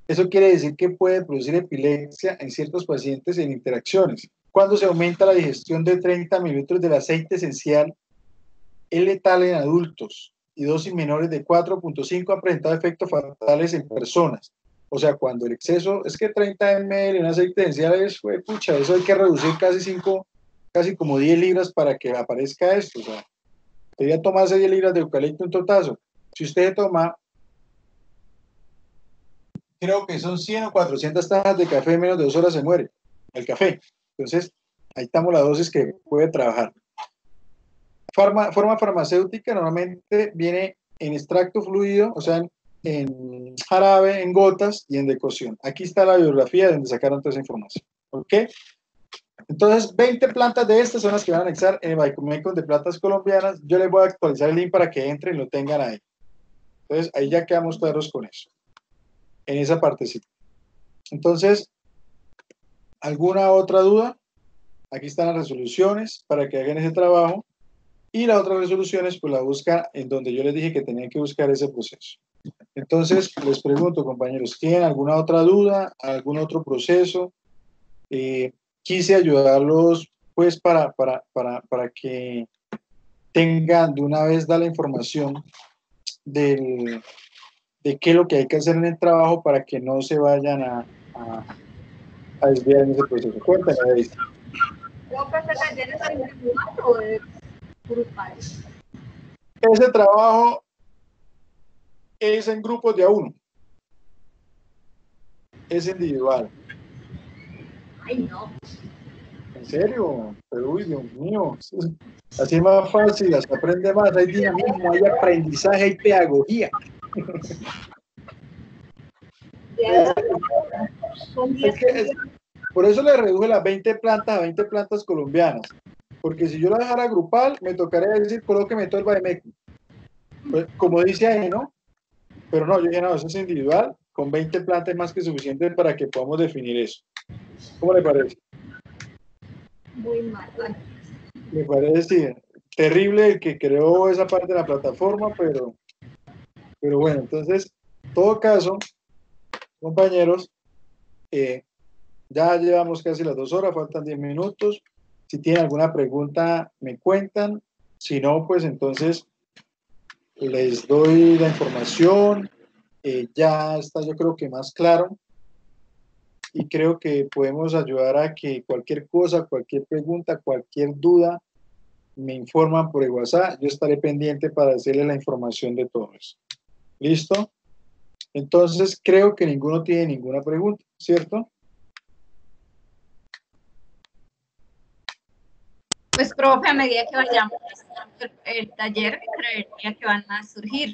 Eso quiere decir que puede producir epilepsia en ciertos pacientes en interacciones. Cuando se aumenta la digestión de 30 mililitros del aceite esencial, es letal en adultos y dosis menores de 4.5 ha presentado efectos fatales en personas. O sea, cuando el exceso, es que 30 ml en aceite esencial es, pucha, eso hay que reducir casi como 10 libras para que aparezca esto. O sea, debería tomarse 10 libras de eucalipto un totazo. Si usted toma, creo que son 100 o 400 tajas de café en menos de 2 horas se muere el café. Entonces, ahí estamos la dosis que puede trabajar. Forma farmacéutica normalmente viene en extracto fluido, o sea, en jarabe, en gotas y en decocción. Aquí está la bibliografía de donde sacaron toda esa información. ¿Ok? Entonces, 20 plantas de estas son las que van a anexar en el Bademecum de plantas colombianas. Yo les voy a actualizar el link para que entren y lo tengan ahí. Entonces, ahí ya quedamos claros con eso, en esa partecita. Entonces, ¿alguna otra duda? Aquí están las resoluciones para que hagan ese trabajo. Y las otras resoluciones, pues la busca en donde yo les dije que tenían que buscar ese proceso. Entonces, les pregunto, compañeros, ¿tienen alguna otra duda, algún otro proceso? Quise ayudarlos, pues, para que tengan de una vez la información de qué es lo que hay que hacer en el trabajo para que no se vayan a desviar en ese proceso. Cuéntame, David. Ese trabajo es en grupos de a uno. Es individual. Ay, no. ¿En serio? Pero, uy, Dios mío. Así es más fácil, se aprende más. Hay dinamismo, hay aprendizaje, hay pedagogía. Por eso le reduje las 20 plantas a 20 plantas colombianas. Porque si yo la dejara grupal, me tocaría decir, colóqueme todo el Bademecum. Pues, como dice ahí, ¿no? Pero no, yo dije, no, eso es individual. Con 20 plantas es más que suficiente para que podamos definir eso. ¿Cómo le parece? Muy mal. Me parece terrible el que creó esa parte de la plataforma, pero bueno, entonces, en todo caso, compañeros, ya llevamos casi las 2 horas, faltan 10 minutos. Si tienen alguna pregunta, me cuentan. Si no, pues entonces les doy la información. Ya está, yo creo que más claro. Y creo que podemos ayudar a que cualquier cosa, cualquier pregunta, cualquier duda, me informan por el WhatsApp. Yo estaré pendiente para hacerles la información de todo eso. ¿Listo? Entonces, creo que ninguno tiene ninguna pregunta, ¿cierto? Pues, profe, a medida que vayamos el taller, creería que van a surgir.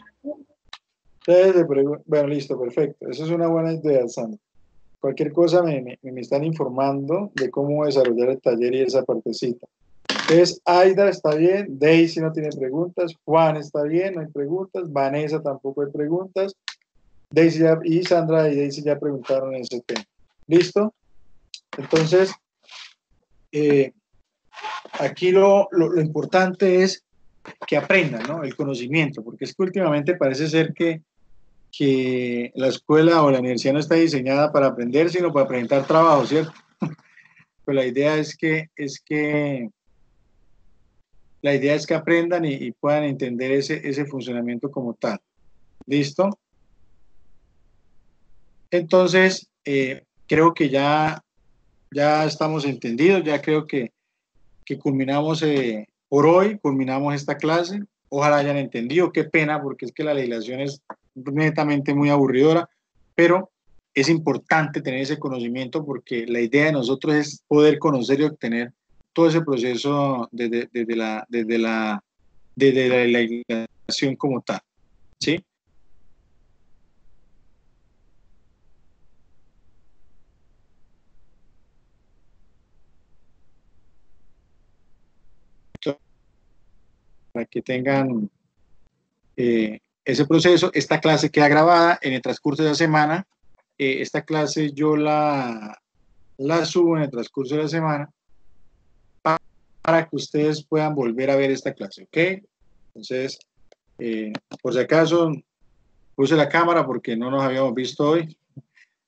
Bueno, listo, perfecto. Esa es una buena idea, Sandra. Cualquier cosa me están informando de cómo desarrollar el taller y esa partecita. Entonces, Aida está bien, Daisy no tiene preguntas, Juan está bien, no hay preguntas, Vanessa tampoco hay preguntas, Daisy y Sandra y Daisy ya preguntaron ese tema. ¿Listo? Entonces, aquí lo importante es que aprendan, ¿no? El conocimiento, porque es que últimamente parece ser que la escuela o la universidad no está diseñada para aprender, sino para presentar trabajo, ¿cierto? Pues la idea es que aprendan y puedan entender ese funcionamiento como tal. ¿Listo? Entonces, creo que ya estamos entendidos, ya creo que culminamos por hoy, culminamos esta clase. Ojalá hayan entendido, qué pena, porque es que la legislación es netamente muy aburridora, pero es importante tener ese conocimiento porque la idea de nosotros es poder conocer y obtener todo ese proceso desde la legislación como tal, ¿sí? Para que tengan ese proceso. Esta clase queda grabada en el transcurso de la semana. Esta clase yo la subo en el transcurso de la semana para que ustedes puedan volver a ver esta clase, ¿ok? Entonces, por si acaso, puse la cámara porque no nos habíamos visto hoy.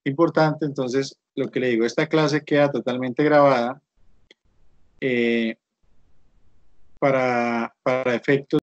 Importante, entonces, lo que le digo, esta clase queda totalmente grabada para efectos